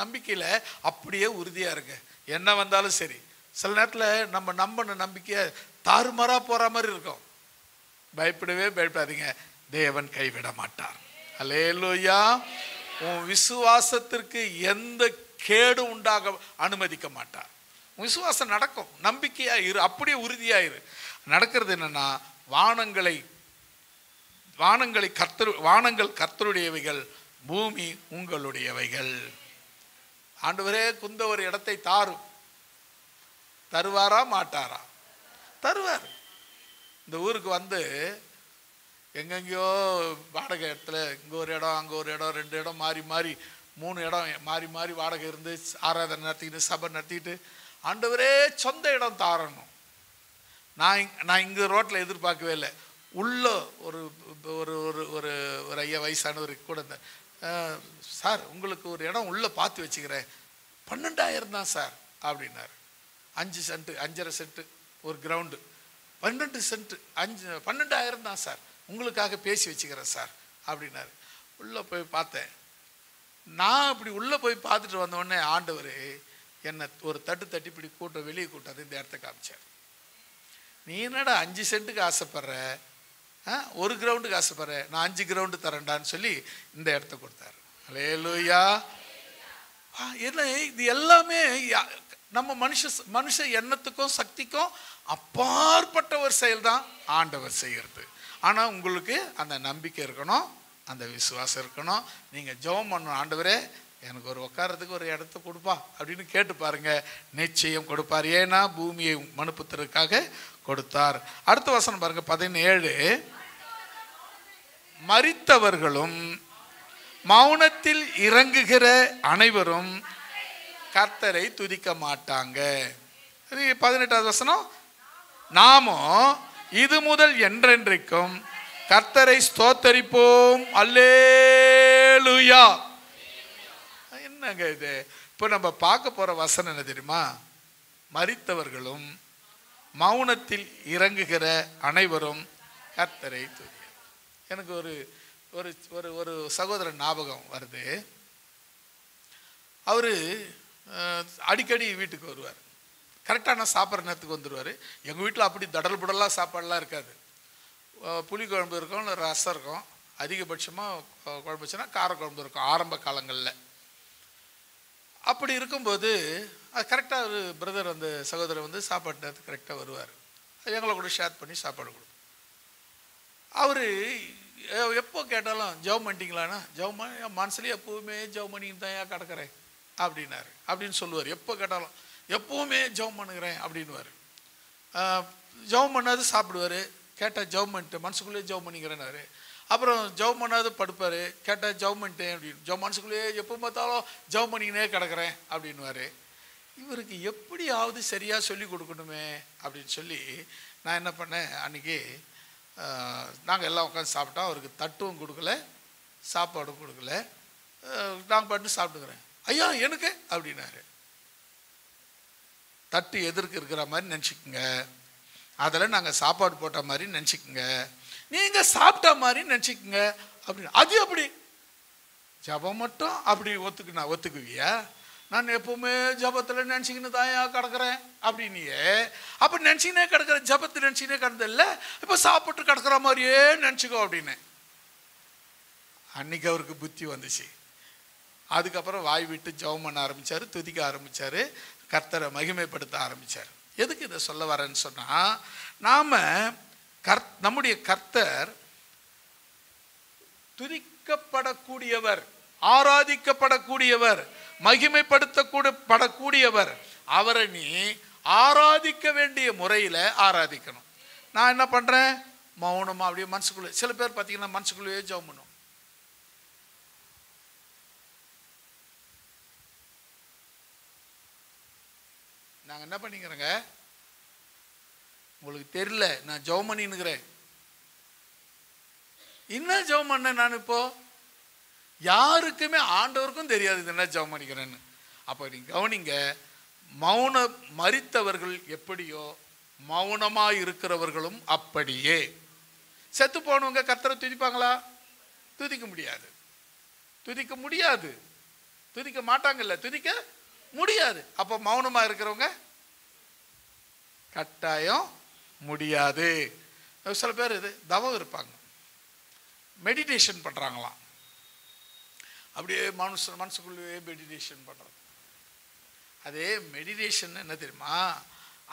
நம்பிக்கையில் அப்படியே உறுதியா இருங்க. என்ன வந்தாலும் சரி. சில நேரத்தில் நம்ம நம்பின நம்பிக்கையை தாறுமாறா போற மாதிரி இருக்கும். பயப்படவே பயப்படாதீங்க, தேவன் கைவிட மாட்டார். அல்லேலூயா. உன் விசுவாசத்திற்கு எந்த கேடும் உண்டாக அனுமதிக்க மாட்டார். விசுவாசம் நடக்கும். நம்பிக்கையா இரு, அப்படியே உறுதியாயிரு. நடக்கிறது என்னன்னா, வானங்கள் கர்த்தருடையவைகள், பூமி உங்களுடையவைகள். ஆண்டவரே குந்த ஒரு இடத்தை தாரும். தருவாரா மாட்டாரா? தருவார். இந்த ஊருக்கு வந்து எங்கெங்கயோ வாடகை இடத்துல இங்கே ஒரு இடம் அங்கே ஒரு இடம் 2 இடம் மாறி மாறி 3 இடம் மாறி மாறி வாடகை இருந்து ஆராதனை நடத்திக்கிட்டு சபை நடத்திக்கிட்டு, ஆண்டவரே சொந்த இடம் தாரணும். நான் இங்கே ரோட்டில் எதிர்பார்க்கவே இல்லை. உள்ள ஒரு ஒரு ஒரு ஒரு ஐயா வயசானவர் கூட இருந்தேன். சார் உங்களுக்கு ஒரு இடம் உள்ளே பார்த்து வச்சுக்கிறேன், 12,000 தான் சார் அப்படின்னாரு. 5 சென்ட் 5.5 சென்ட் ஒரு கிரவுண்டு, 12 சென்ட் 12,000 தான் சார், உங்களுக்காக பேசி வச்சுக்கிறேன் சார் அப்படின்னாரு. உள்ளே போய் பார்த்தேன். நான் இப்படி உள்ளே போய் பார்த்துட்டு வந்தோடனே ஆண்டவர் என்னை ஒரு தட்டி இப்படி வெளியே கூட்டாது இந்த இடத்த காமிச்சார். நீ என்னடா 5 சென்ட்டுக்கு ஆசைப்படுற, ஒரு கிரவுண்டுக்கு ஆசைப்படுற, நான் 5 கிரவுண்டு தரேன்டான்னு சொல்லி இந்த இடத்த கொடுத்தாரு. அல்லேலூயா. என்ன இது எல்லாமே நம்ம மனுஷ எண்ணத்துக்கும் சக்திக்கும் அப்பாற்பட்ட ஒரு செயல் தான் ஆண்டவர் செய்கிறது. ஆனால் உங்களுக்கு அந்த நம்பிக்கை இருக்கணும், அந்த விசுவாசம் இருக்கணும். நீங்கள் ஜெபம் பண்ணணும், ஆண்டவரே எனக்கு ஒரு உட்காரத்துக்கு ஒரு இடத்த கொடுப்பா அப்படின்னு கேட்டு பாருங்க, நிச்சயம் கொடுப்பார். ஏன்னா பூமியை மனுப்புத்தருக்காக கொடுத்தார். அடுத்த வசனம் பாருங்க 17. மரித்தவர்களும் மௌனத்தில் இறங்குகிற அனைவரும் கர்த்தரை துதிக்க மாட்டாங்க. 18வது வசனம், நாமோ இது முதல் என்றென்றைக்கும் கர்த்தரை ஸ்தோத்தரிப்போம். அல்லேலூயா. என்னங்க இது? இப்போ நம்ம பார்க்க போற வசனம் என்ன தெரியுமா? மரித்தவர்களும் மௌனத்தில் இறங்குகிற அனைவரும் கர்த்தரை துதி. எனக்கு ஒரு ஒரு ஒரு சகோதரன் ஞாபகம் வருது. அவரு அடிக்கடி வீட்டுக்கு வருவார். கரெக்டாக நான் சாப்பிட்ற நேரத்துக்கு வந்துடுவார். எங்கள் வீட்டில் அப்படி தடல் புடலாக சாப்பாடெலாம் இருக்காது. புளி குழம்பு இருக்கும், ரசம் இருக்கும், அதிகபட்சமாக குழம்பு வச்சுன்னா காரக்குழம்பு இருக்கும் ஆரம்ப காலங்களில். அப்படி இருக்கும்போது அது கரெக்டாக ஒரு பிரதர் அந்த சகோதரர் வந்து சாப்பாடு நேரத்துக்கு கரெக்டாக வருவார். எங்களை கூட ஷேர் பண்ணி சாப்பாடு கொடுப்போம். அவர் எப்போ கேட்டாலும் ஜெபம் பண்ணிட்டீங்களாண்ணா, ஜெபம் என் மனசுலேயே எப்போவுமே ஜெபம் பண்ணின்னு தான் ஏன் கிடக்கிறேன் அப்படின்னாரு அப்படின்னு சொல்லுவார். எப்போ கேட்டாலும் எப்போவுமே ஜெபம் பண்ணுகிறேன் அப்படின்வார். ஜெபம் பண்ணாது சாப்பிடுவார். கேட்டால் ஜெபம் பண்ணிட்டு மனசுக்குள்ளேயே ஜெபம் பண்ணிக்கிறேன்னாரு. அப்புறம் ஜெபம் பண்ணாது படுப்பார். கேட்டால் ஜெபம் பண்ணிட்டேன் அப்படின்னு மனசுக்குள்ளேயே எப்போ பார்த்தாலும் ஜெபம் பண்ணிக்கினே கிடக்கிறேன் அப்படின்வார். இவருக்கு எப்படியாவது சரியாக சொல்லி கொடுக்கணுமே அப்படின்னு சொல்லி நான் என்ன பண்ணேன், அன்றைக்கி நாங்கள் எல்லாம் உட்காந்து சாப்பிட்டோம். அவருக்கு தட்டும் கொடுக்கல, சாப்பாடும் கொடுக்கல. நாங்கள் பாட்டு சாப்பிட்டுக்கிறேன். ஐயா எனக்கு அப்படின்னாரு. தட்டு எதிர்க்கு இருக்கிற மாதிரி நினச்சிக்கோங்க, அதில் நாங்கள் சாப்பாடு போட்ட மாதிரி நினச்சிக்கோங்க, நீங்கள் சாப்பிட்ட மாதிரி நினச்சிக்கோங்க அப்படின்னு. அது எப்படி ஜபம் மட்டும் அப்படி ஒத்துக்குவியா? நான் எப்பவுமே ஜபத்தில் நினச்சிக்கின்னு தாயா கிடக்கிறேன் அப்படின்னியே. அப்போ நினச்சிக்கினே கிடக்கிற ஜபத்தை நினச்சிக்கினே கிடந்தில்ல, இப்போ சாப்பிட்டு கிடக்கிற மாதிரியே நினச்சிக்கோ அப்படின்னு. அன்னைக்கு அவருக்கு புத்தி வந்துச்சு. அதுக்கப்புறம் வாய் விட்டு ஜெபம் பண்ண ஆரம்பித்தார், துதிக்க ஆரம்பித்தார், கர்த்தரை மகிமைப்படுத்த ஆரம்பித்தார். எதுக்கு இதை சொல்ல வரேன்னு சொன்னால், நாம் நம்முடைய கர்த்தர் துதிக்கப்படக்கூடியவர், ஆராதிக்கப்படக்கூடியவர், மகிமைப்படுத்தப்படக்கூடியவர். அவரை நீ ஆராதிக்க வேண்டிய முறையில் ஆராதிக்கணும். நான் என்ன பண்ணுறேன், மௌனமாக அப்படியே மனசுக்குள்ளே, சில பேர் பார்த்தீங்கன்னா மனசுக்குள்ளேயே ஜெபம் பண்ணும். நாங்கள் என்ன பண்ணிக்கிறோங்க, உங்களுக்கு தெரியல, நான் ஜெபம் பண்ணின்னுக்கிறேன். என்ன ஜெபம் பண்ணேன் நான் இப்போ, யாருக்குமே ஆண்டவருக்கும் தெரியாது இது என்ன ஜெபம் பண்ணிக்கிறேன்னு. அப்போ நீங்க கவனிங்க, மரித்தவர்கள் எப்படியோ மௌனமாக இருக்கிறவர்களும் அப்படியே. செத்து போனவங்க கர்த்தரை துதிப்பாங்களா? துதிக்க முடியாது, துதிக்க முடியாது, துதிக்க மாட்டாங்கல்ல, துதிக்க முடியாது. அப்போ மௌனமாக இருக்கிறவங்க கட்டாயம் முடியாது. சில பேர் இது தவம் இருப்பாங்க, மெடிடேஷன் பண்ணுறாங்களாம், அப்படியே மனசுக்குள்ளேயே மெடிடேஷன் பண்ணுறது. அதே மெடிடேஷன் என்ன தெரியுமா,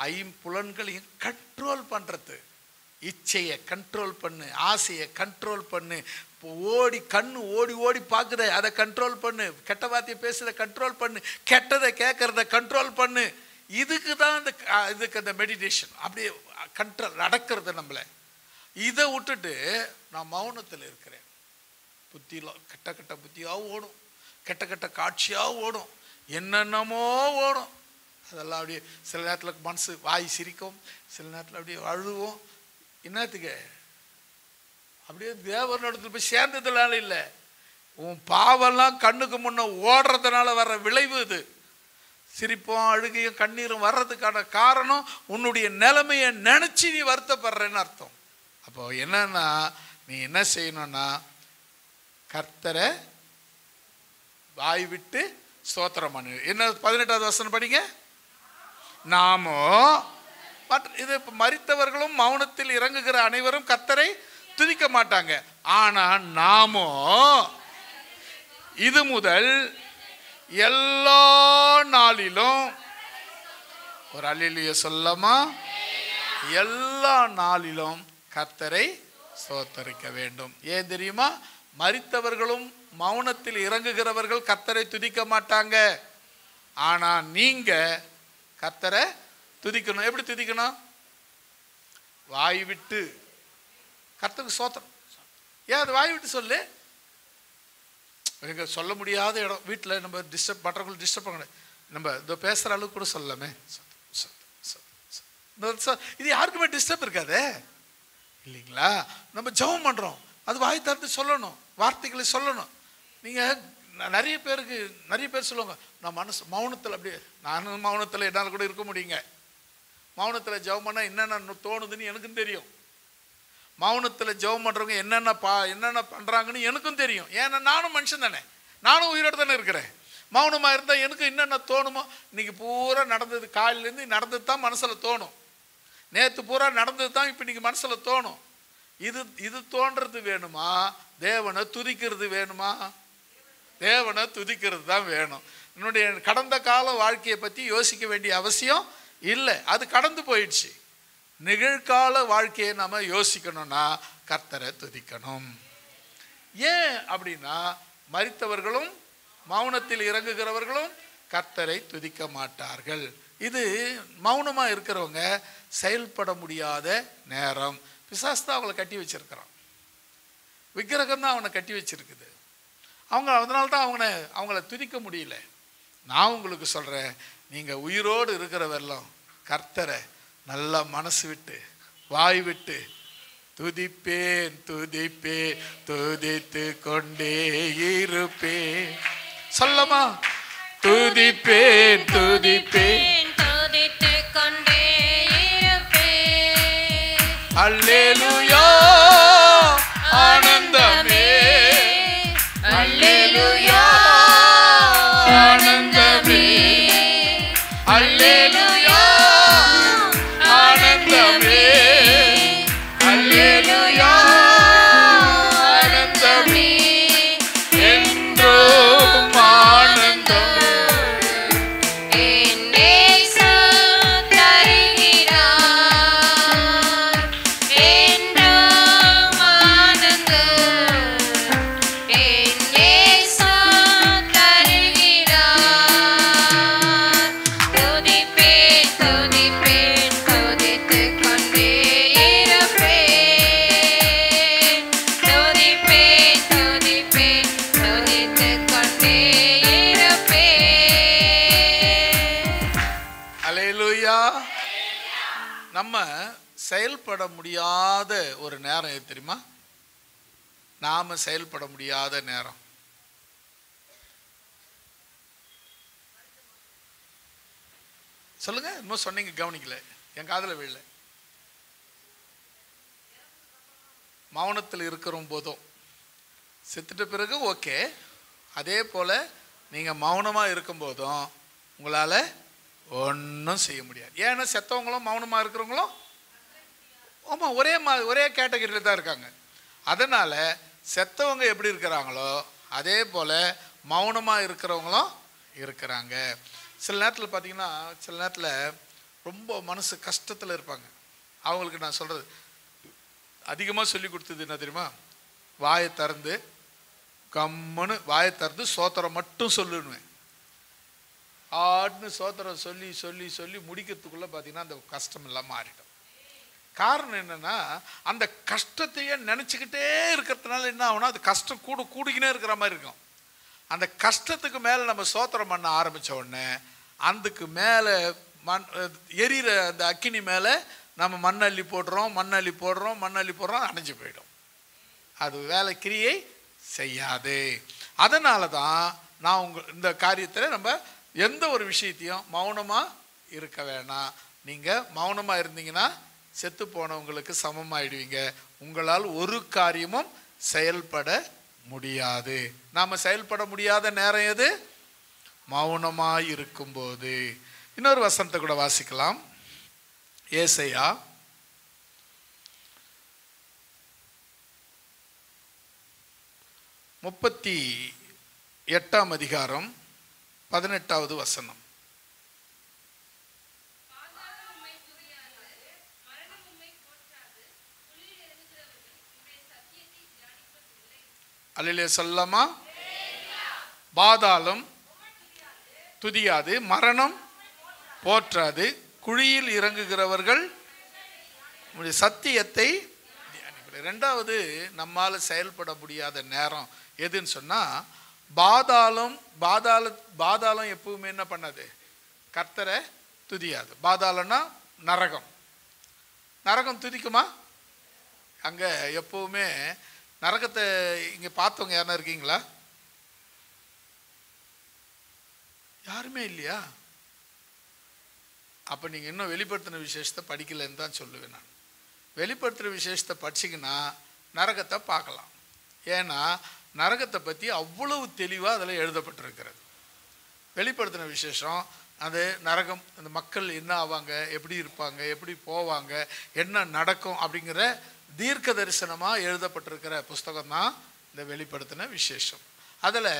ஐம்புலன்களையும் கண்ட்ரோல் பண்ணுறது. இச்சையை கண்ட்ரோல் பண்ணு, ஆசையை கண்ட்ரோல் பண்ணு, இப்போ கண்ணு ஓடி ஓடி பார்க்குற அதை கண்ட்ரோல் பண்ணு, கெட்ட வார்த்தையை பேசுகிறத கண்ட்ரோல் பண்ணு, கெட்டதை கேட்குறத கண்ட்ரோல் பண்ணு. இதுக்கு தான் இதுக்கு அந்த மெடிடேஷன். அப்படியே கண்ட்ரோல் நடக்கிறது நம்மளை. இதை விட்டுட்டு நான் மௌனத்தில் இருக்கிறேன், புத்தியில் கெட்ட கெட்ட புத்தியாக ஓடும், கெட்ட கெட்ட காட்சியாக ஓடும், என்னென்னமோ ஓடும். அதெல்லாம் அப்படியே சில நேரத்தில் மனசு வாய் சிரிக்கும், சில நேரத்தில் அப்படியே அழுவோம். என்னத்துக்கு? அப்படியே தேவன் இடத்துல போய் சேர்ந்ததுனால இல்லை, உன் பாவெல்லாம் கண்ணுக்கு முன்ன ஓடுறதுனால வர்ற விளைவு இது. சிரிப்பும் அழுகையும் கண்ணீரும் வர்றதுக்கான காரணம் உன்னுடைய நிலைமையை நினச்சி நீ வருத்தப்படுறேன்னு அர்த்தம். அப்போ என்னன்னா, நீ என்ன செய்யணும்னா, கர்த்தரை வாய் விட்டு ஸ்தோத்திரம் பண்ணு. என்ன 18வது வசனம் படிங்க. நாமோ இது மரித்தவர்களும் மௌனத்தில் இறங்குகிற அனைவரும் கர்த்தரை துதிக்க மாட்டாங்க, ஆனா நாமோ இது முதல் எல்லா நாளிலும், ஒரு அல்லேலூயா சொல்லமா, எல்லா நாளிலும் கர்த்தரை ஸ்தோத்தரிக்க வேண்டும். ஏன் தெரியுமா? மரித்தவர்களும் மௌனத்தில் இறங்குகிறவர்கள் கர்த்தரை துதிக்க மாட்டாங்க, ஆனா நீங்க கர்த்தரை துதிக்கணும். எப்படி துதிக்கணும்? வாய் விட்டு கர்த்தருக்கு ஸ்தோத்திரம். ஏன் அது வாய் விட்டு சொல்லு? எங்க சொல்ல முடியாத இடம், வீட்டில் நம்ம டிஸ்டர்ப் மற்றவர்கள் டிஸ்டர்ப் பண்ண, நம்ம இதோ பேசுகிற அளவுக்கு கூட சொல்லலாமே. இது யாருக்குமே டிஸ்டர்ப் இருக்காதே இல்லைங்களா? நம்ம ஜெபம் பண்ணுறோம், அது வாய் திறந்து சொல்லணும், வார்த்தைகளை சொல்லணும். நீங்கள் நிறைய பேர் சொல்லுவாங்க, நான் மனசு மௌனத்தில், அப்படியே நானும் மௌனத்தில் என்னால் கூட இருக்க முடியுங்க. மௌனத்தில் ஜெபம் பண்ணால் என்னென்ன தோணுதுன்னு எனக்கும் தெரியும். மௌனத்தில் ஜெபம் பண்ணுறவங்க என்னென்ன பண்ணுறாங்கன்னு எனக்கும் தெரியும். ஏன்னா நானும் மனுஷன் தானே, நானும் உயிரோடு தானே இருக்கிறேன். மௌனமாக இருந்தால் எனக்கு என்னென்ன தோணுமோ, இன்றைக்கி பூரா நடந்தது, காலையிலேருந்து நடந்தது தான் மனசில் தோணும். நேற்று பூரா நடந்தது தான் இப்போ இன்றைக்கி மனசில் தோணும். இது தோன்றது வேணுமா? தேவனை துதிக்கிறது வேணுமா? தேவனை துதிக்கிறது தான் வேணும். என்னுடைய கடந்த கால வாழ்க்கையை பற்றி யோசிக்க வேண்டிய அவசியம் இல்லை, அது கடந்து போயிடுச்சு. நிகழ்கால வாழ்க்கையை நம்ம யோசிக்கணும்னா கர்த்தரை துதிக்கணும். ஏன் அப்படின்னா, மரித்தவர்களும் மௌனத்தில் இறங்குகிறவர்களும் கர்த்தரை துதிக்க மாட்டார்கள். இது மௌனமாக இருக்கிறவங்க செயல்பட முடியாத நேரம். பிசாசு தான் அவங்களை கட்டி வச்சிருக்கிறான், விக்கிரகம் தான் அவனை கட்டி வச்சிருக்குது. அதனால தான் அவங்கள துதிக்க முடியல. நான் உங்களுக்கு சொல்கிறேன், நீங்கள் உயிரோடு இருக்கிற வரலாம் கர்த்தரை நல்லா மனசு விட்டு வாய் விட்டு துதிப்பேன் துதிப்பேன் துதித்து கொண்டே இருப்பேன். சொல்லமா? துதிப்பேன் துதிப்பேன் துதித்து கொண்டே இருப்பேன். அல்லேலூயா ஆனந்தமே, அல்லேலூயா ஆனந்தமே, நம்ம செயல்பட முடியாத ஒரு நேரம் எது தெரியுமா? நாம செயல்பட முடியாத நேரம். சொல்லுங்க, இன்னும் சொன்னீங்க, கவனிக்கல, என் காதுல விழல. மௌனத்தில் இருக்கிற போதும், செத்துட்ட பிறகு ஓகே, அதே போல நீங்க மௌனமா இருக்கும் போதும் உங்களால ஒன்றும் செய்ய முடியாது. ஏன்னா செத்தவங்களும் மௌனமா இருக்கிறவங்களும் ஆமா ஒரே கேட்டகரியில் தான் இருக்காங்க. அதனால செத்தவங்க எப்படி இருக்கிறாங்களோ அதே போல மௌனமா இருக்கிறவங்களும் இருக்கிறாங்க. சில நேரத்தில் பார்த்தீங்கன்னா, சில நேரத்தில் ரொம்ப மனசு கஷ்டத்தில் இருப்பாங்க. அவங்களுக்கு நான் சொல்றது அதிகமாக சொல்லி கொடுத்தது என்ன தெரியுமா? வாயை திறந்து கம்முன்னு வாயை திறந்து சோத்திரம் மட்டும் சொல்லுவேன். ஆடுன்னு சோத்திரம் சொல்லி சொல்லி சொல்லி முடிக்கிறதுக்குள்ளே பார்த்தீங்கன்னா அந்த கஷ்டம் எல்லாம் மாறிடும். காரணம் என்னன்னா, அந்த கஷ்டத்தையே நினச்சிக்கிட்டே இருக்கிறதுனால என்ன ஆகுனா, அது கஷ்டம் கூடிக்கினே இருக்கிற மாதிரி இருக்கும். அந்த கஷ்டத்துக்கு மேலே நம்ம சோத்திரம் பண்ண ஆரம்பித்த உடனே அதுக்கு மேலே எரியிற அந்த அக்கினி மேலே நம்ம மண்ணள்ளி போடுறோம் அணைஞ்சு போயிடும். அது வேலை கிரியை செய்யாது. அதனால தான் நான் இந்த காரியத்தில் நம்ம எந்த ஒரு விஷயத்தையும் மௌனமாக இருக்க வேணாம். நீங்கள் மௌனமாக இருந்தீங்கன்னா செத்து போனவங்களுக்கு சமமாயிடுவீங்க. உங்களால் ஒரு காரியமும் செயல்பட முடியாது. நாம் செயல்பட முடியாத நேரம் எது? மௌனமாக இருக்கும்போது. இன்னொரு வசனத்தை கூட வாசிக்கலாம். ஏசாயா 38 அதிகாரம் 18வது வசனம். அல்லேலூயா சொல்லலாமா? பாதாளம் துதியாது, மரணம் போற்றாது, குழியில் இறங்குகிறவர்கள் சத்தியத்தை. ரெண்டாவது நம்மால் செயல்பட முடியாத நேரம் எதுன்னு சொன்னால், பாதாளம் எப்பவுமே என்ன பண்ணாது? கர்த்தரை துதியாது. பாதாளம்னா நரகம் துதிக்குமா? அங்கே எப்பவுமே நரகத்தை இங்கே பார்த்தவங்க யாருன்னா இருக்கீங்களா? யாருமே இல்லையா? அப்போ நீங்கள் இன்னும் வெளிப்படுத்தின விசேஷத்தை படிக்கலைன்னு தான் சொல்லுவேன் நான். வெளிப்படுத்துகிற விசேஷத்தை படிச்சிங்கன்னா நரகத்தை பார்க்கலாம். ஏன்னா நரகத்தை பற்றி அவ்வளவு தெளிவாக அதில் எழுதப்பட்டிருக்கிறது. வெளிப்படுத்தின விசேஷம் அது நரகம், அந்த மக்கள் என்ன ஆவாங்க, எப்படி இருப்பாங்க, எப்படி போவாங்க, என்ன நடக்கும் அப்படிங்கிற தீர்க்க தரிசனமாக எழுதப்பட்டிருக்கிற புஸ்தகம் தான் இந்த வெளிப்படுத்தின விசேஷம். அதில்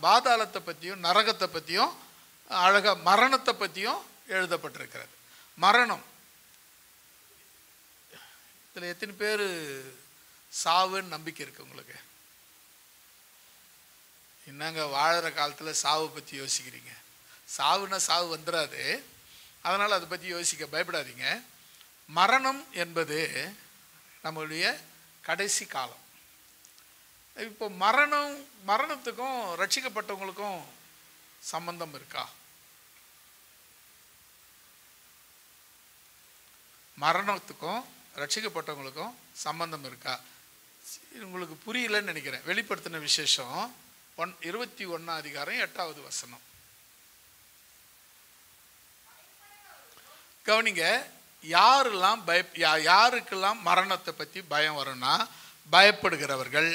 பாதாளத்தை பற்றியும் நரகத்தை பற்றியும் அழகாக மரணத்தை பற்றியும் எழுதப்பட்டிருக்கிறது. மரணம், இதில் எத்தனை பேர் சாவுன்னு நம்பிக்கை இருக்கு உங்களுக்கு? என்னங்க வாழற காலத்தில் சாவை பற்றி யோசிக்கிறீங்க? சாவுன்னா சாவு வந்துடாது, அதனால் அதை பற்றி யோசிக்க பயப்படாதீங்க. மரணம் என்பது நம்மளுடைய கடைசி காலம். இப்போ மரணத்துக்கும் ரட்சிக்கப்பட்டவங்களுக்கும் சம்பந்தம் இருக்கா? மரணத்துக்கும் ரட்சிக்கப்பட்டவங்களுக்கும் சம்பந்தம் இருக்கா? உங்களுக்கு புரியலன்னு நினைக்கிறேன். வெளிப்படுத்தின விசேஷம் 21 அதிகாரம் 8வது வசனம் கவனிங்க. யாருக்கெல்லாம் மரணத்தை பற்றி பயம் வரும்னா, பயப்படுகிறவர்கள்,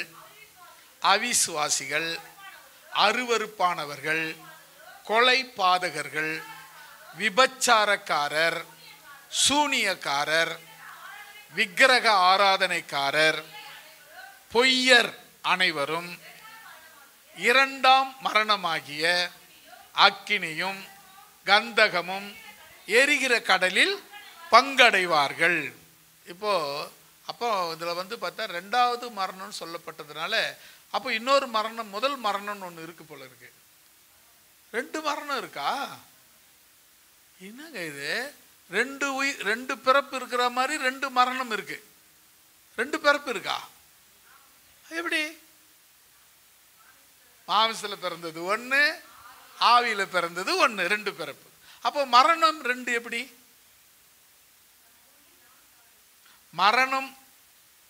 அவிசுவாசிகள், அருவருப்பானவர்கள், கொலை பாதகர்கள், விபச்சாரக்காரர், சூனியக்காரர், விக்கிரக ஆராதனைக்காரர், பொய்யர் அனைவரும் இரண்டாம் மரணமாகிய அக்கினியும் கந்தகமும் எரிகிற கடலில் பங்கடைவார்கள். அப்போ இதில் பார்த்தா ரெண்டாவது மரணம்னு சொல்லப்பட்டதுனால, அப்போ இன்னொரு மரணம், முதல் மரணம்னு ஒன்று இருக்கு போல இருக்கு. 2 மரணம் இருக்கா? என்னங்க இது? 2 பிறப்பு இருக்கிற மாதிரி 2 மரணம் இருக்கு. 2 பிறப்பு இருக்கா? எப்படி? மாம்சத்தில் பிறந்தது 1, ஆவியில் பிறந்தது 1, 2 பிறப்பு. அப்போ மரணம் 2 எப்படி? மரணம்.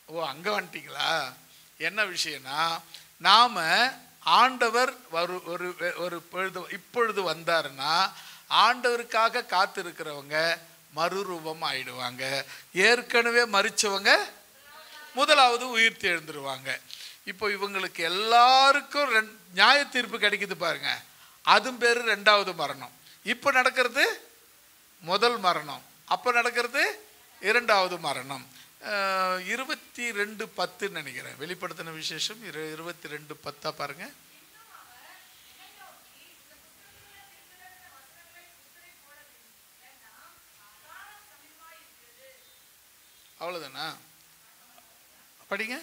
ஓ, அங்க வந்துட்டீங்களா? என்ன விஷயம்னா, நாம ஆண்டவர் ஒரு இப்பொழுது வந்தாருன்னா ஆண்டவருக்காக காத்திருக்கிறவங்க மறுரூபம் ஆயிடுவாங்க. ஏற்கனவே மரிச்சவங்க முதலாவது உயிர்த்து எழுந்துருவாங்க. இப்போ இவங்களுக்கு எல்லாருக்கும் நியாய தீர்ப்பு கிடைக்குது பாருங்க. அதுவும் பேரு ரெண்டாவது மரணம். இப்போ நடக்கிறது முதல் மரணம், அப்ப நடக்கிறது இரண்டாவது மரணம். 22:10 நினைக்கிறேன் வெளிப்படுத்தின விசேஷம். 22:10 பாருங்க. அவ்வளவுதானா? படிங்க.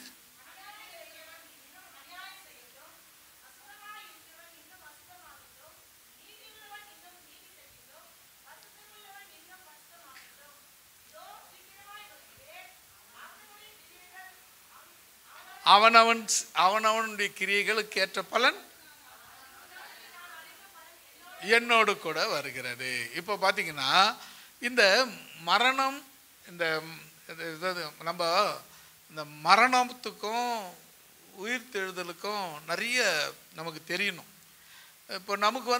அவனவனுடைய கிரியைகளுக்கு ஏற்ற பலன் என்னோடு கூட வருகிறது. இப்போ பார்த்தீங்கன்னா இந்த மரணம், இந்த நம்ம இந்த மரணத்துக்கும் உயிர்த்தெழுதலுக்கும் நிறைய நமக்கு தெரியணும். இப்போ நமக்கு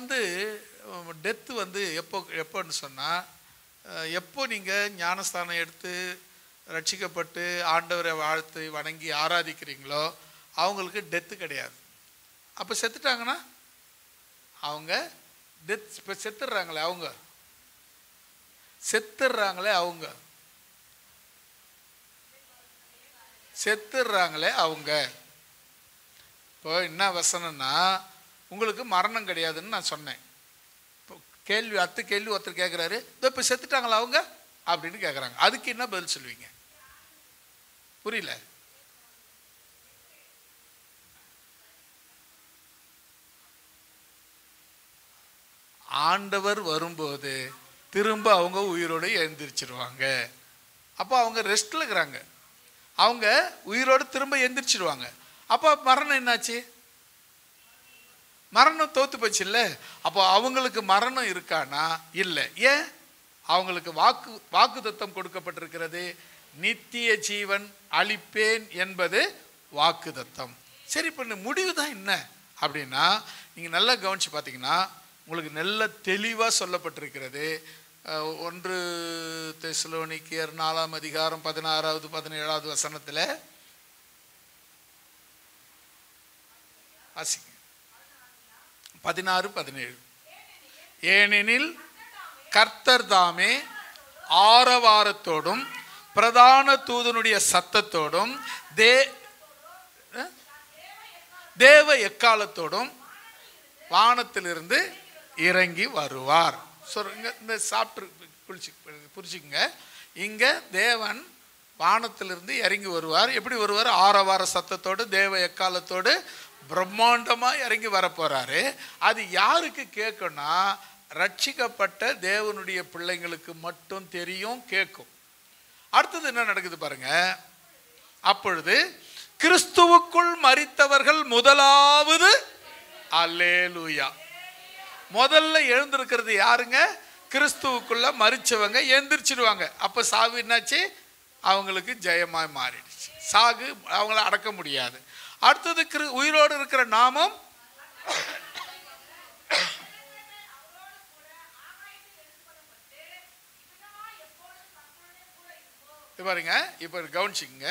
டெத்து எப்போன்னு சொன்னால், எப்போ நீங்கள் ஞானஸ்தானம் எடுத்து ரட்சிக்கப்பட்டு ஆண்டவரை வாழ்த்து வணங்கி ஆராதிக்கிறீங்களோ அவங்களுக்கு டெத்து கிடையாது. அப்போ செத்துட்டாங்கன்னா அவங்க இப்போ செத்துடுறாங்களே அவங்க இப்போ என்ன வசனம்னா, உங்களுக்கு மரணம் கிடையாதுன்னு நான் சொன்னேன். இப்போ கேள்வி ஒருத்தர் கேட்குறாரு, இப்போ செத்துட்டாங்களா அவங்க அப்படின்னு கேட்குறாங்க. அதுக்கு என்ன பதில் சொல்லுவீங்க? புரியல. ஆண்டவர் வரும்போது திரும்ப அவங்க உயிரோடு எழுந்திரிச்சிருவாங்க. அப்போ அவங்க ரெஸ்ட்ல இருக்கிறாங்க, அவங்க உயிரோடு திரும்ப எழுந்திரிச்சிருவாங்க. அப்போ மரணம் என்னாச்சு? மரணம் தோத்து போச்சு இல்லை. அப்போ அவங்களுக்கு மரணம் இருக்கானா? இல்லை. ஏன்? அவங்களுக்கு வாக்குத்தத்தம் கொடுக்கப்பட்டிருக்கிறது. நித்திய ஜீவன் அளிப்பேன் என்பது வாக்குத்தத்தம். சரி, இப்போ முடிவு தான் என்ன அப்படின்னா, நீங்கள் நல்லா கவனித்து பார்த்தீங்கன்னா உங்களுக்கு நல்ல தெளிவாக சொல்லப்பட்டிருக்கிறது. 1 தெசலோனிக்கேயர் 4ஆம் அதிகாரம் 16வது 17வது வசனத்தில் வாசிங்க. 16-17. ஏனெனில் கர்த்தர் தாமே ஆரவாரத்தோடும் பிரதான தூதனுடைய சத்தத்தோடும் தேவ எக்காலத்தோடும் வானத்திலிருந்து இறங்கி வருவார். இந்த புரிச்சுக்குங்க. இங்க தேவன் வானத்திலிருந்து இறங்கி வருவார். எப்படி வருவார்? ஆரவார சத்தத்தோடு தேவ எக்காலத்தோடு பிரம்மாண்டமா இறங்கி வர போறாரு. அது யாருக்கு கேட்கும்னா, ரட்சிக்கப்பட்ட தேவனுடைய பிள்ளைங்களுக்கு மட்டும் தெரியும், கேட்கும். அடுத்தது என்ன நடக்குது பாருங்க. அப்பொழுது கிறிஸ்துவுக்குள் மரித்தவர்கள் முதலாவது, அல்லேலூயா, முதல்ல எழுந்திருக்கிறது யாருங்க? கிறிஸ்துவுக்குள்ள மரிச்சவங்க எழுந்திரிச்சிடுவாங்க. அப்ப சாவு என்னாச்சு? அவங்களுக்கு ஜெயமாய் மாறிடுச்சு. சாகு அவங்கள அடக்க முடியாது. அடுத்தது உயிரோடு இருக்கிற நாமும் பாருங்க. இப்ப கவனிச்சுங்க.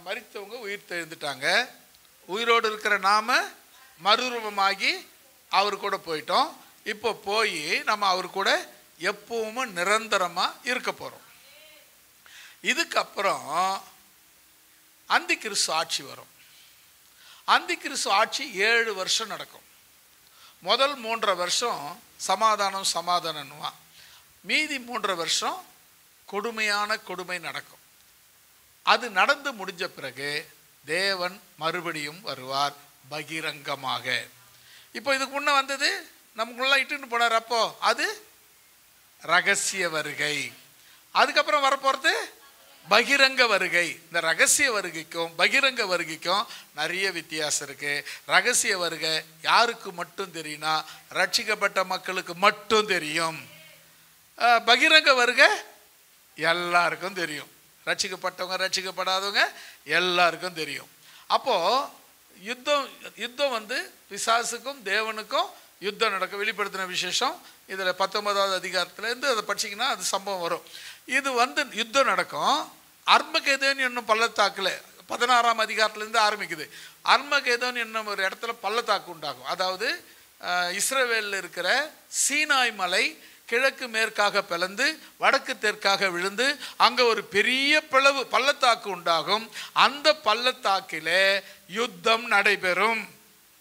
மரித்தவங்க உயிர் தெழுந்துட்டாங்க. உயிரோடு இருக்கிற நாம மறுரூபமாகி அவர் கூட போயிட்டோம். இப்போ போய் நம்ம அவர் கூட எப்பவுமே நிரந்தரமா இருக்க போறோம். இதுக்கப்புறம் அந்தி கிறிஸ்து ஆட்சி வரும். அந்தி கிறிஸ்து ஆட்சி 7 வருஷம் நடக்கும். முதல் 3 வருஷம் சமாதானம். மீதி 3 வருஷம் கொடுமை நடக்கும். அது நடந்து முடிஞ்ச பிறகு தேவன் மறுபடியும் வருவார் பகிரங்கமாக. இப்போ இதுக்கு முன்ன வந்தது நமக்குள்ள இட்டுன்னு போனார். அப்போ அது ரகசிய வருகை. அதுக்கப்புறம் வரப்போறது பகிரங்க வருகை. இந்த ரகசிய வருகைக்கும் பகிரங்க வருகைக்கும் நிறைய வித்தியாசம் இருக்கு. ரகசிய வருகை யாருக்கு மட்டும் தெரியும்னா, ரட்சிக்கப்பட்ட மக்களுக்கு மட்டும் தெரியும். பகிரங்க வருகை எல்லாருக்கும் தெரியும். ரட்சிக்கப்பட்டவங்க ரட்சிக்கப்படாதவங்க எல்லாருக்கும் தெரியும். அப்போது யுத்தம் வந்து பிசாசுக்கும் தேவனுக்கும் யுத்தம் நடக்கும். வெளிப்படுத்தின விசேஷம் இதில் 19வது அதிகாரத்துலேருந்து அதை படிச்சிங்கன்னா அது சம்பவம் வரும். இது வந்து யுத்தம் நடக்கும். அர்மகேதோன் என்னும் பள்ளத்தாக்கில் 16ஆம் அதிகாரத்துலேருந்து ஆரம்பிக்குது. அர்மகேதோன் என்னும் ஒரு இடத்துல பள்ளத்தாக்கு உண்டாகும். அதாவது இஸ்ரவேலில் இருக்கிற சீனாய் மலை கிழக்கு மேற்காக பிளந்து வடக்கு தெற்காக விழுந்து அங்கே ஒரு பெரிய பள்ளத்தாக்கு உண்டாகும். அந்த பள்ளத்தாக்கிலே யுத்தம் நடைபெறும்.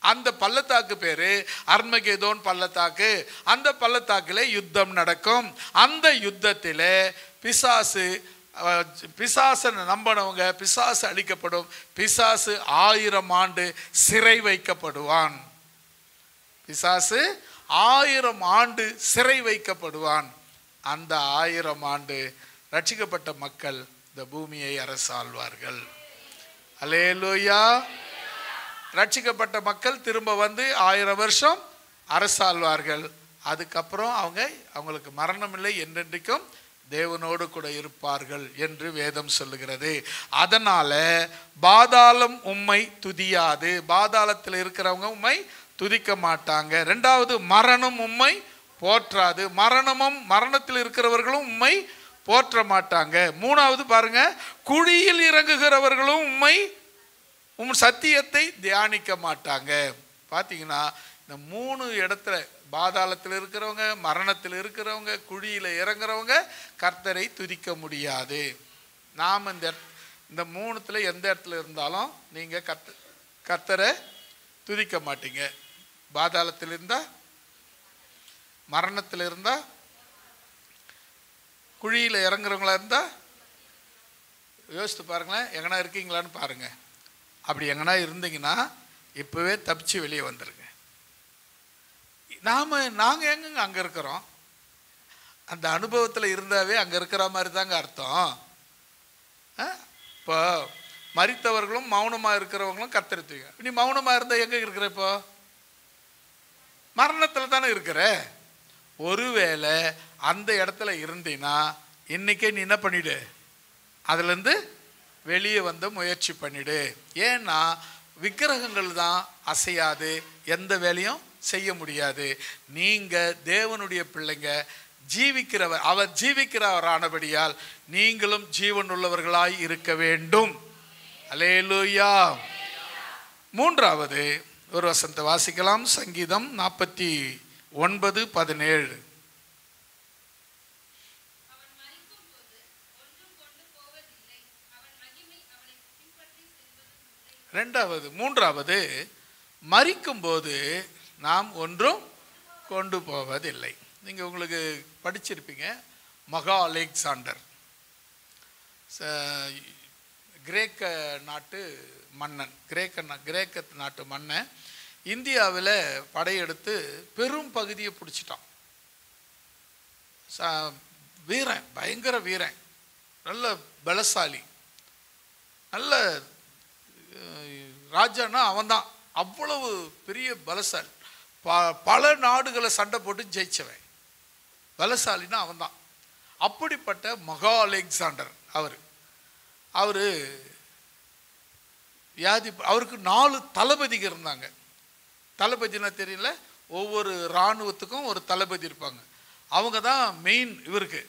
அந்த பள்ளத்தாக்கு பேரு அர்மகேதோன் பள்ளத்தாக்கு. அந்த பள்ளத்தாக்கிலே யுத்தம் நடக்கும். அந்த யுத்தத்திலே பிசாசை நம்பினவங்க பிசாசு அழிக்கப்படும். பிசாசு 1000 ஆண்டு சிறை வைக்கப்படுவான். பிசாசு 1000 ஆண்டு சிறை வைக்கப்படுவான். அந்த 1000 ஆண்டு ரட்சிக்கப்பட்ட மக்கள் இந்த பூமியை அரசாள்வார்கள். அல்லேலூயா. ரட்சிக்கப்பட்ட மக்கள் திரும்ப வந்து 1000 வருஷம் அரசாள்வார்கள். அதுக்கப்புறம் அவங்களுக்கு மரணம் இல்லை, என்றென்றைக்கும் தேவனோடு கூட இருப்பார்கள் என்று வேதம் சொல்லுகிறது. அதனால பாதாளம் உம்மை துதியாது. பாதாளத்தில் இருக்கிறவங்க உம்மை துதிக்க மாட்டாங்க. ரெண்டாவது, மரணம் உம்மை போற்றாது. மரணத்தில் இருக்கிறவர்களும் உம்மை போற்ற மாட்டாங்க. மூணாவது பாருங்க, குழியில் இறங்குகிறவர்களும் உம் சத்தியத்தை தியானிக்க மாட்டாங்க. பார்த்தீங்கன்னா இந்த 3 இடத்துல, பாதாளத்தில் இருக்கிறவங்க, மரணத்தில் இருக்கிறவங்க, குழியில் இறங்குறவங்க கர்த்தரை துதிக்க முடியாது. நாம் இந்த 3த்துல எந்த இடத்துல இருந்தாலும் நீங்கள் கர்த்தரை துதிக்க மாட்டீங்க. பாதாளத்தில் இருந்தால், மரணத்தில் இருந்தால், குழியில் இறங்குறவங்களா இருந்தால் யோசித்து பாருங்களேன், எங்கன்னா இருக்கீங்களான்னு பாருங்கள். அப்படி எங்கன்னா இருந்தீங்கன்னா இப்போவே தப்பிச்சு வெளியே வந்துடுங்க. நாங்கள் எங்கங்க அங்கே இருக்கிறோம்? அந்த அனுபவத்தில் இருந்தாவே அங்கே இருக்கிற மாதிரி தாங்க அர்த்தம். இப்போ மரித்தவர்களும் மௌனமாக இருக்கிறவங்களும் கத்தரித்துவீங்க. நீ மௌனமாக இருந்தால் எங்கே இருக்கிற? இப்போ மரணத்தில் தானே இருக்கிற. ஒருவேளை அந்த இடத்துல இருந்தீன்னா இன்னைக்கே நீ என்ன பண்ணிடு, அதுலேருந்து வெளியே வந்து முயற்சி பண்ணிடு. ஏன்னா விக்கிரகங்கள் தான் அசையாது, எந்த வேலையும் செய்ய முடியாது. நீங்கள் தேவனுடைய பிள்ளைங்க, அவர் ஜீவிக்கிறவரானபடியால் நீங்களும் ஜீவன் உள்ளவர்களாய் இருக்க வேண்டும். அல்லேலூயா. மூன்றாவது ஒரு வசனத்தை வாசிக்கலாம். சங்கீதம் 49:17. மூன்றாவது, மரிக்கும்போது நாம் ஒன்றும் கொண்டு போவதில்லை. நீங்கள் உங்களுக்கு படிச்சிருப்பீங்க, மகா அலெக்சாண்டர் கிரேக்க நாட்டு மன்னன், கிரேக்க நாட்டு மன்னன் இந்தியாவில் படையெடுத்து பெரும் பகுதியை பிடிச்சிட்டான். வீரன், பயங்கர வீரன், நல்ல பலசாலி, நல்ல ராஜானா அவன்தான். அவ்வளவு பெரிய பலசாலி, பல நாடுகளை சண்டை போட்டு ஜெயிச்சவன். பலசாலினா அவன்தான். அப்படிப்பட்ட மகா அலெக்சாண்டர் அவருக்கு 4 தளபதிகள் இருந்தாங்க. தளபதினா தெரியல, ஒவ்வொரு இராணுவத்துக்கும் ஒரு தளபதி இருப்பாங்க. அவங்க தான் மெயின் இவருக்கு.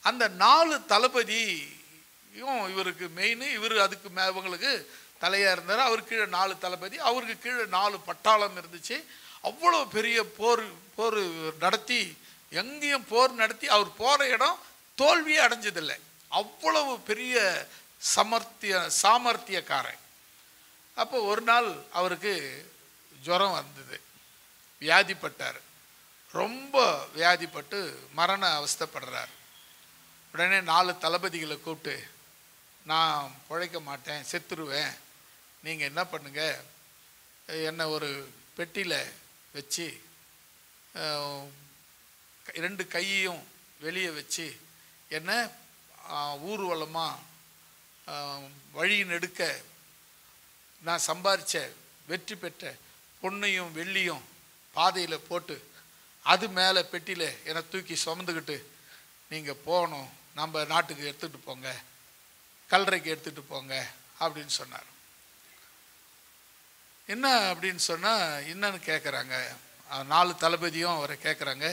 அந்த 4 தளபதியும் இவருக்கு மெயின். இவர் அதுக்கு இவங்களுக்கு தலையாக இருந்தார். அவருக்கு கீழே 4 தளபதி, அவருக்கு கீழே 4 பட்டாளம் இருந்துச்சு. அவ்வளோ பெரிய போர் நடத்தி, எங்கேயும் போர் நடத்தி அவர் போகிற இடம் தோல்வியே அடைஞ்சதில்லை. அவ்வளவு பெரிய சாமர்த்தியக்காரன். அப்போ ஒரு நாள் அவருக்கு ஜுரம் வந்தது, வியாதிப்பட்டார். ரொம்ப வியாதிப்பட்டு மரண அவஸ்தைப்படுறார். உடனே 4 தளபதிகளை கூப்பிட்டு, நான் பிழைக்க மாட்டேன், செத்துருவேன், நீங்கள் என்ன பண்ணுங்க, என்னை ஒரு பெட்டியில் வச்சு 2 கையையும் வெளியே வச்சு என்ன ஊர்வலமாக வழி நெடுக்க நான் சம்பாதிச்ச வெற்றி பெற்ற பொன்னையும் வெள்ளியும் பாதையில் போட்டு அது மேலே பெட்டியில் என்னை தூக்கி சுமந்துக்கிட்டு நீங்கள் போகணும் நம்ம நாட்டுக்கு எடுத்துகிட்டு போங்க, கல்லறைக்கு எடுத்துகிட்டு போங்க அப்படின்னு சொன்னார். என்ன அப்படின்னு சொன்னால் என்னன்னு கேட்குறாங்க. 4 தளபதியும் அவரை கேட்குறாங்க,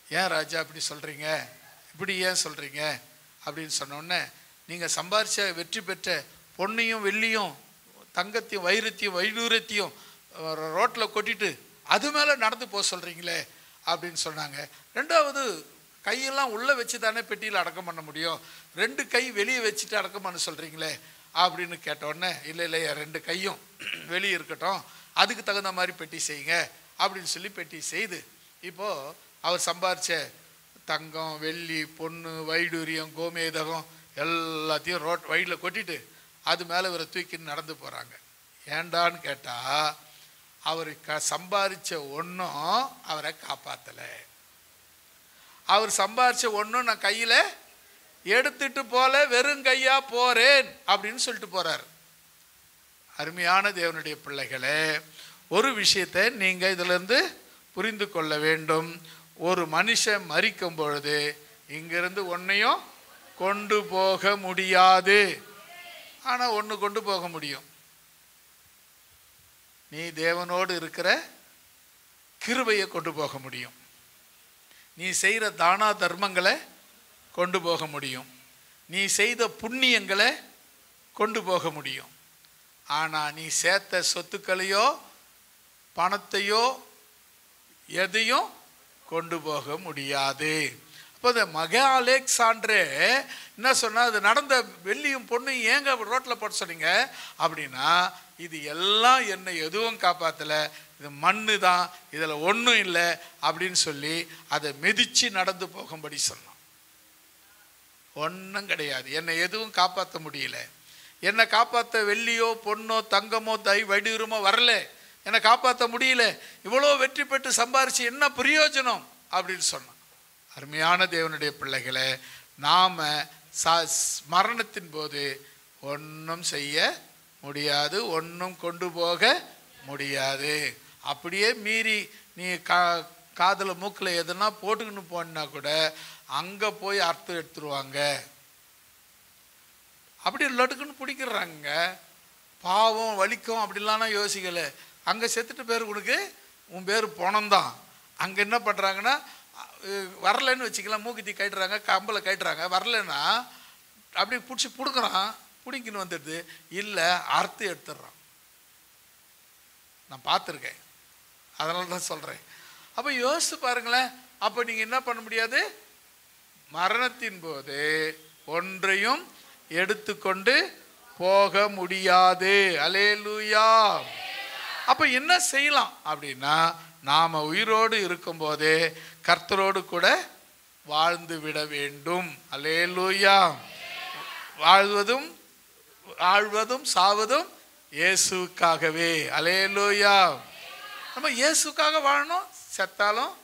ஏன் ராஜா இப்படி சொல்கிறீங்க, இப்படி ஏன் சொல்கிறீங்க அப்படின்னு சொன்னோடனே, நீங்கள் சம்பாரித்த வெற்றி பெற்ற பொன்னையும் வெள்ளியும் தங்கத்தையும் வைரத்தையும் வைடூரத்தையும் ரோட்டில் கொட்டிட்டு அது மேலே நடந்து போக சொல்கிறீங்களே அப்படின்னு சொன்னாங்க. 2வது, கையெல்லாம் உள்ளே வச்சு தானே பெட்டியில் அடக்கம் பண்ண முடியும், 2 கை வெளியே வச்சுட்டு அடக்கம் பண்ண சொல்கிறீங்களே அப்படின்னு கேட்டோடனே, இல்லை இல்லையா 2 கையும் வெளியே இருக்கட்டும், அதுக்கு தகுந்த மாதிரி பெட்டி செய்யுங்க அப்படின்னு சொல்லி பெட்டி செய்து, இப்போது அவர் சம்பாரித்த தங்கம் வெள்ளி பொண்ணு வைடூரியம் கோமேதகம் எல்லாத்தையும் வழியில் கொட்டிட்டு அது மேலே இவரை தூக்கின்னு நடந்து போகிறாங்க. ஏண்டான்னு கேட்டால், அவர் சம்பாரித்த ஒன்றும் அவரை காப்பாற்றலை. அவர் சம்பாரித்த ஒன்றும் நான் கையில் எடுத்துட்டு போல, வெறும் கையா போறேன் அப்படின்னு சொல்லிட்டு போறார். அருமையான தேவனுடைய பிள்ளைகளே, ஒரு விஷயத்தை நீங்கள் இதிலிருந்து புரிந்து கொள்ள வேண்டும். ஒரு மனுஷன் மரிக்கும் பொழுது இங்கிருந்து ஒன்றையும் கொண்டு போக முடியாது. ஆனால் ஒன்று கொண்டு போக முடியும், நீ தேவனோடு இருக்கிற கிருபையை கொண்டு போக முடியும், நீ செய்கிற தானா தர்மங்களை கொண்டு போக முடியும், நீ செய்த புண்ணியங்களை கொண்டு போக முடியும். ஆனால் நீ சேர்த்த சொத்துக்களையோ பணத்தையோ எதையும் கொண்டு போக முடியாது. அப்போ இந்த மகா அலெக்சாண்டரே என்ன சொன்னால், அது நடந்த வெள்ளியும் பொண்ணையும் ஏங்க ரோட்டில் போட்டு சொன்னீங்க அப்படின்னா, இது எல்லாம் என்னை எதுவும் காப்பாற்றலை, இது மண்ணு தான், இதில் ஒன்றும் இல்லை அப்படின்னு சொல்லி அதை மிதித்து நடந்து போகும்படி சொன்னான். ஒன்றும் கிடையாது, என்னை எதுவும் காப்பாற்ற முடியல, என்னை காப்பாற்ற வெள்ளியோ பொண்ணோ தங்கமோ வைடூரமோ வரல, என்னை காப்பாற்ற முடியல, இவ்வளோ வெற்றி பெற்று சம்பாரிச்சு என்ன பிரயோஜனம் அப்படின்னு சொன்னான். அருமையான தேவனுடைய பிள்ளைகளை, நாம் மரணத்தின் போது ஒன்றும் செய்ய முடியாது, ஒன்றும் கொண்டு போக முடியாது. அப்படியே மீறி நீ காதில் மூக்கில் எதுனா போட்டுக்கின்னு போனா கூட அங்கே போய் அர்த்தம் எடுத்துருவாங்க. அப்படி லட்டுக்குன்னு பிடிக்கிறாங்க, பாவம் வலிக்கும் அப்படிலாம் யோசிக்கலை. அங்கே செத்துட்டு பேர் உனக்கு உன் பேர் பணம்தான். அங்கே என்ன பண்ணுறாங்கன்னா, வரலன்னு வச்சுக்கலாம், மூக்குத்தி கட்டுறாங்க, கம்பலை கட்டுறாங்க, வரலன்னா அப்படி பிடிச்சி பிடுக்குறான், பிடிக்கின்னு வந்துடுது, இல்லை அறுத்து எடுத்துடுறான். நான் பார்த்துருக்கேன், அதனால தான் சொல்கிறேன். அப்போ யோசித்து பாருங்களேன். அப்போ நீங்கள் என்ன பண்ண முடியாது, மரணத்தின் போது ஒன்றையும் எடுத்துக்கொண்டு போக முடியாது. அல்லேலூயா. அப்போ என்ன செய்யலாம் அப்படின்னா, நாம் உயிரோடு இருக்கும்போதே கர்த்தரோடு கூட வாழ்ந்து விட வேண்டும். அல்லேலூயா. வாழ்வதும் சாவதும் இயேசுக்காகவே. அல்லேலூயா. நம்ம இயேசுக்காக வாழணும், செத்தாலும்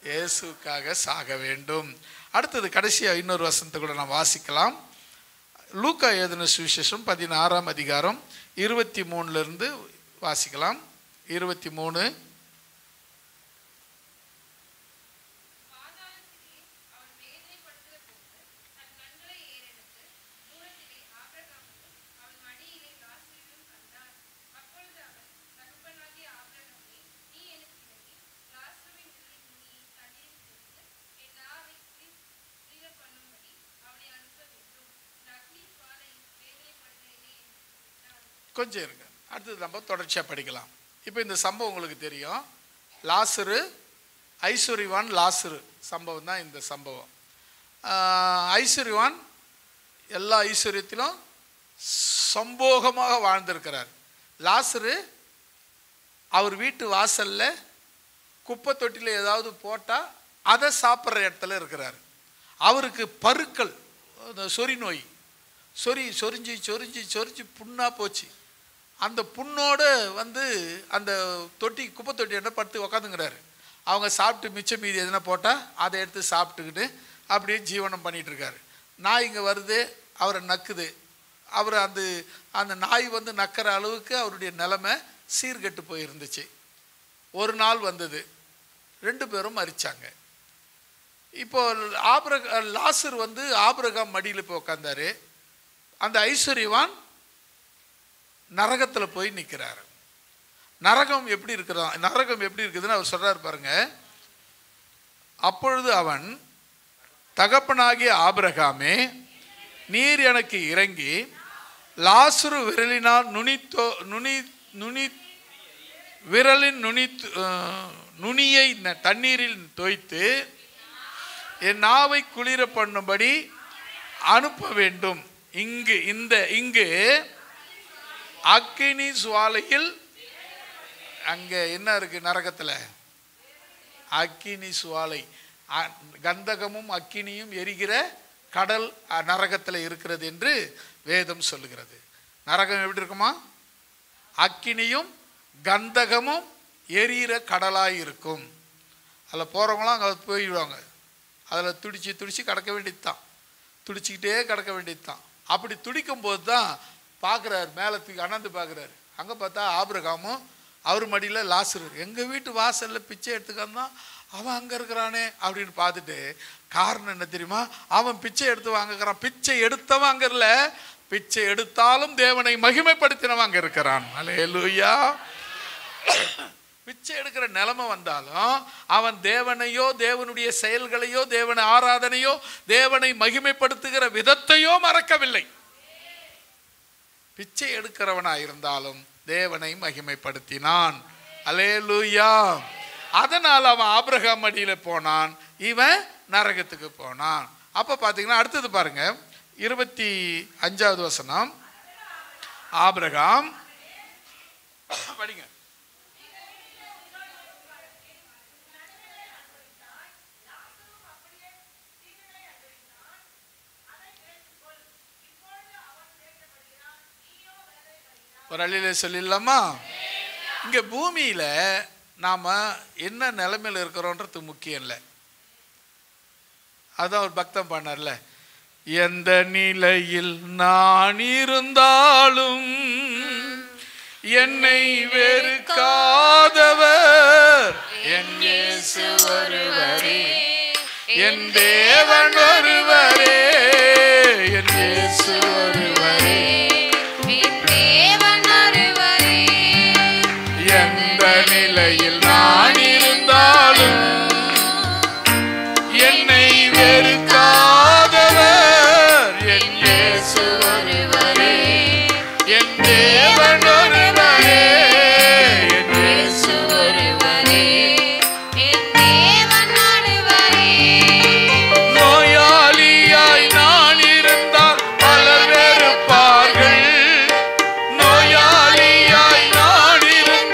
இயேசுக்காக சாக வேண்டும். அடுத்தது கடைசியாக இன்னொரு வசனத்தை கூட நாம் வாசிக்கலாம். லூக்கா எழுதின சுவிசேஷம் 16ஆம் அதிகாரம் 23 வாசிக்கலாம். 23. கொஞ்சம் இருங்க, அடுத்தது நம்ம தொடர்ச்சியாக படிக்கலாம். இப்போ இந்த சம்பவம் உங்களுக்கு தெரியும். லாசரு, ஐஸ்வர்யவான் லாசரு சம்பவம் தான் இந்த சம்பவம். ஐஸ்வர்யவான் எல்லா ஐஸ்வர்யத்திலும் சம்போகமாக வாழ்ந்திருக்கிறார். லாசரு அவர் வீட்டு வாசலில் குப்பை தொட்டியில் ஏதாவது போட்டால் அதை சாப்பிட்ற இடத்துல இருக்கிறார். அவருக்கு பருக்கள், சொறி நோய், சொரிஞ்சு புண்ணாக போச்சு. அந்த புண்ணோடு அந்த குப்பை தொட்டி என்ன படுத்து உக்காந்துங்கிறாரு. அவங்க சாப்பிட்டு மிச்சம் மீதி எதுனா போட்டால் அதை எடுத்து சாப்பிட்டுக்கிட்டு அப்படியே ஜீவனம் பண்ணிகிட்ருக்காரு. நாய் இங்கே வருது, அவரை நக்குது. அவர் அந்த நாய் நக்கிற அளவுக்கு அவருடைய நிலைமை சீர்கெட்டு போயிருந்துச்சு. ஒரு நாள் வந்தது, 2 பேரும் மரித்தாங்க. இப்போ லாசர் வந்து ஆபிரகாம் மடியில் போய் உட்கார்ந்தாரு. அந்த ஐஸ்வர்யவான் நரகத்தில் போய் நிற்கிறார். நரகம் எப்படி இருக்குதுன்னு அவர் சொல்றாரு பாருங்க. அப்பொழுது அவன், தகப்பனாகிய ஆபிரகாமே, நீர் எனக்கு இறங்கி லாசரு விரலினால் விரலின் நுனியை தண்ணீரில் தோய்த்து என் நாவை குளிர பண்ணும்படி அனுப்ப வேண்டும். இங்கு அக்கினி சுவாலையில், அங்க என்ன இருக்கு நரகத்துல? அக்கினி சுவாலை, கந்தகமும் அக்கினியும் எரிகிற கடல் நரகத்தில் இருக்கிறது என்று வேதம் சொல்லுகிறது. நரகம் எப்படி இருக்குமா? அக்கினியும் கந்தகமும் எரிகிற கடலாய் இருக்கும். அதில் போகிறவங்களாம் அங்கே போயிடுவாங்க. அதில் துடிச்சு கடக்க வேண்டியது தான், துடிச்சிக்கிட்டே கடக்க வேண்டியது தான். அப்படி துடிக்கும் போது தான் பார்க்குறாரு, மேலே தூக்கி அண்ணாந்து பார்க்குறாரு. அங்கே பார்த்தா ஆபிரகாமும் அவர் மடியில் லாசரு. எங்கள் வீட்டு வாசலில் பிச்சை எடுத்துக்கான் அவன் அங்கே இருக்கிறானே அப்படின்னு பார்த்துட்டு, காரணம் என்ன தெரியுமா? அவன் பிச்சை எடுத்து வாங்குறான். பிச்சை எடுத்தவன் அங்கே இல்லை, பிச்சை எடுத்தாலும் தேவனை மகிமைப்படுத்தினவன் அங்கே இருக்கிறான். அல்லேலூயா. பிச்சை எடுக்கிற நிலைமை வந்தாலும் அவன் தேவனையோ, தேவனுடைய செயல்களையோ, தேவனை ஆராதனையோ, தேவனை மகிமைப்படுத்துகிற விதத்தையோ மறக்கவில்லை. பிச்சை எடுக்கிறவனாக இருந்தாலும் தேவனை மகிமைப்படுத்தினான். அல்லேலூயா. அதனால் அவன் ஆபிரகாம் மடியில போனான், இவன் நரகத்துக்கு போனான். அப்ப பாத்தீங்கன்னா அடுத்தது பாருங்க, 25வது வசனம். ஆபிரகாம் படிங்க. ஒரு அழியில சொல்லிடலாமா? இங்க பூமியில நாம என்ன நிலைமையில் இருக்கிறோன்றது முக்கியம் இல்லை. அதான் ஒரு பக்தம் பண்ணார்ல, எந்த நிலையில் நான் இருந்தாலும் என்னை வெறுக்காதவர் என் இயேசு ஒருவரே, என் தேவன் ஒருவரே, என் இயேசு ஒருவரே, நிலையில் நான் இருந்தாலும் என்னை வெறுக்காதவர் என் இயேசு ஒருவரே, என் தேவன் ஒருவரே, என் இயேசு ஒருவரே, என் தேவன் ஒருவரே. நோயாளியாய் நான் இருந்தால் பலர் வெறுப்பார்கள், நோயாளியாய் நான் இருந்தால்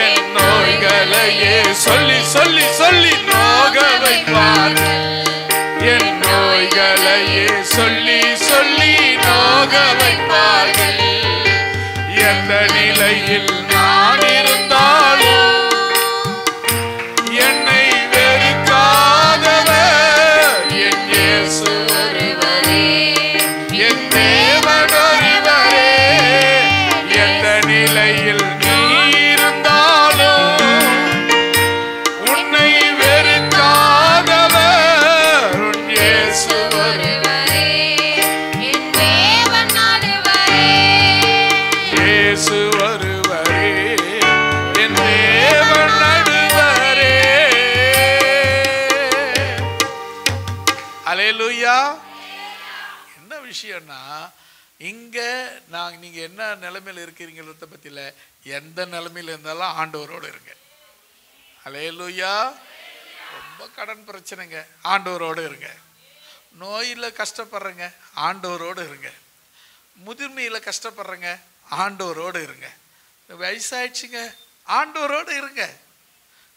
என் நோய்களையே சொல்லி சொல்லி சொல்லி நோக வைப்பார்கள், என் நோய்களையே சொல்லி சொல்லி நோக வைப்பார்கள். எந்த நிலையில் நான் இருந்தாலும் என்னை வெறுக்காதவர் என் இயேசு ஒருவரே, என் தேவன் ஒருவரே. எந்த நிலையில் என்ன விஷயம்னா, இங்க நீங்க என்ன நிலைமையில இருக்கிறீங்கிறத பத்தி இல்ல, எந்த நிலைமையில இருந்தாலும் ஆண்டவரோடு இருங்க. அல்லேலூயா. ரொம்ப கடன் பிரச்சனைங்க, ஆண்டவரோடு இருங்க. நோயில கஷ்டப்படுறங்க, ஆண்டவரோடு இருங்க. முதிர்மையில கஷ்டப்படுறங்க, ஆண்டவரோடு இருங்க. வயசாயிடுச்சுங்க, ஆண்டவரோடு இருங்க.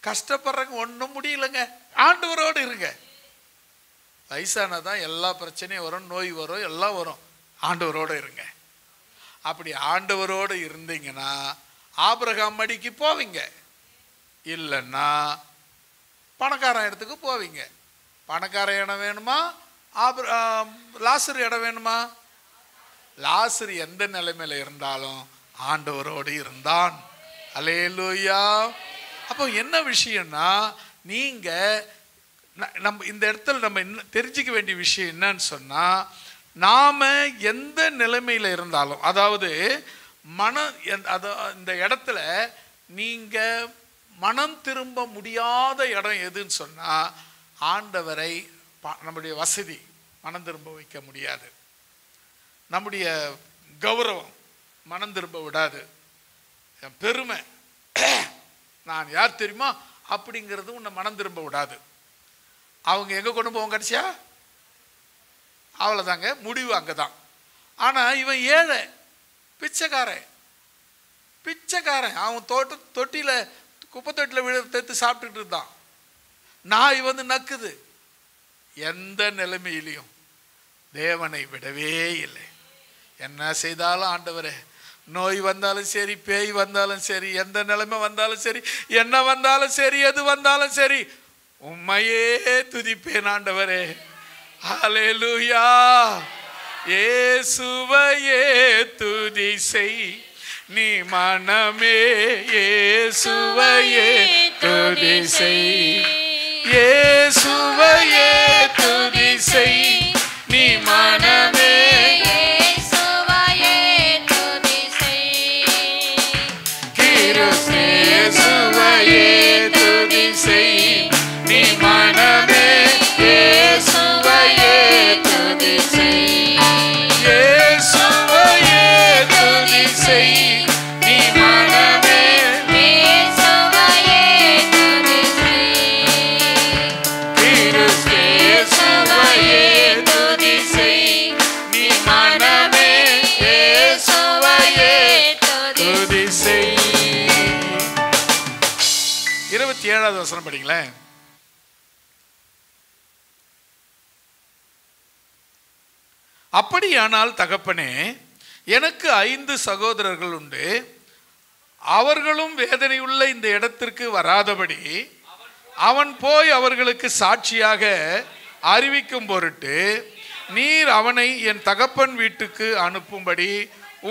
கஷ்டப்படுறங்க, ஒன்றும் முடியலங்க, ஆண்டவரோடு இருங்க. வயசானதான் எல்லா பிரச்சனையும் வரும், நோய் வரும், எல்லாம் வரும். ஆண்டவரோடு இருங்க. அப்படி ஆண்டவரோடு இருந்தீங்கன்னா ஆபிரகாம் மடிக்கு போவீங்க, இல்லைன்னா பணக்காரன் இடத்துக்கு போவீங்க. பணக்காரன் இடம் வேணுமா, லாசர் இடம் வேணுமா? லாசர் எந்த நிலைமையில இருந்தாலும் ஆண்டவரோடு இருந்தான். அல்லேலூயா. அப்போ என்ன விஷயம்னா, நீங்கள் நம்ம இந்த இடத்துல நம்ம தெரிஞ்சிக்க வேண்டிய விஷயம் என்னன்னு சொன்னால், நாம் எந்த நிலைமையில் இருந்தாலும், அதாவது இந்த இடத்துல நீங்கள் மனம் திரும்ப முடியாத இடம் எதுன்னு சொன்னால், ஆண்டவரை நம்முடைய வசதி மனம் திரும்ப வைக்க முடியாது, நம்முடைய கௌரவம் மனம் திரும்ப விடாது, என் பெருமை நான் யார் தெரியுமா அப்படிங்கிறது உன்னை மனம் திரும்ப விடாது. அவங்க எங்கே கொண்டு போவோம் கடைசியா? அவ்வளோதாங்க, முடிவு அங்கே தான். ஆனால் இவன் ஏழை, பிச்சைக்காரன் அவன் தொட்டியில் குப்பை தொட்டியில் விழ தேத்து சாப்பிட்டுட்டு இருந்தான். நாய் வந்து நக்குது. எந்த நிலைமையிலையும் தேவனை விடவே இல்லை. என்ன செய்தாலும் ஆண்டவரே, நோய் வந்தாலும் சரி, பேய் வந்தாலும் சரி, எந்த நிலைமை வந்தாலும் சரி, என்ன வந்தாலும் சரி, எது வந்தாலும் சரி, உம்மையே துதிப்பேன் ஆண்டவரே. ஹல்லேலூயா. இயேசுவையே துதி செய் நீ மனமே, இயேசுவையே துதி செய், இயேசுவையே துதி செய் நீ மனமே, இயேசுவையே துதி செய், இயேசுவையே துதி செய் நீ மனமே, இயேசுவையே துதி செய், இயேசுவையே துதி செய் நீ மனமே, இயேசுவையே துதி செய், இயேசுவையே துதி செய் நீ மனமே, இயேசுவையே துதி செய். 27வது வசனம் படிங்களேன். அப்படியானால் தகப்பனே, எனக்கு 5 சகோதரர்கள் உண்டு, அவர்களும் வேதனையுள்ள இந்த இடத்திற்கு வராதபடி அவன் போய் அவர்களுக்கு சாட்சியாக அறிவிக்கும் பொருட்டு நீர் அவனை என் தகப்பன் வீட்டுக்கு அனுப்பும்படி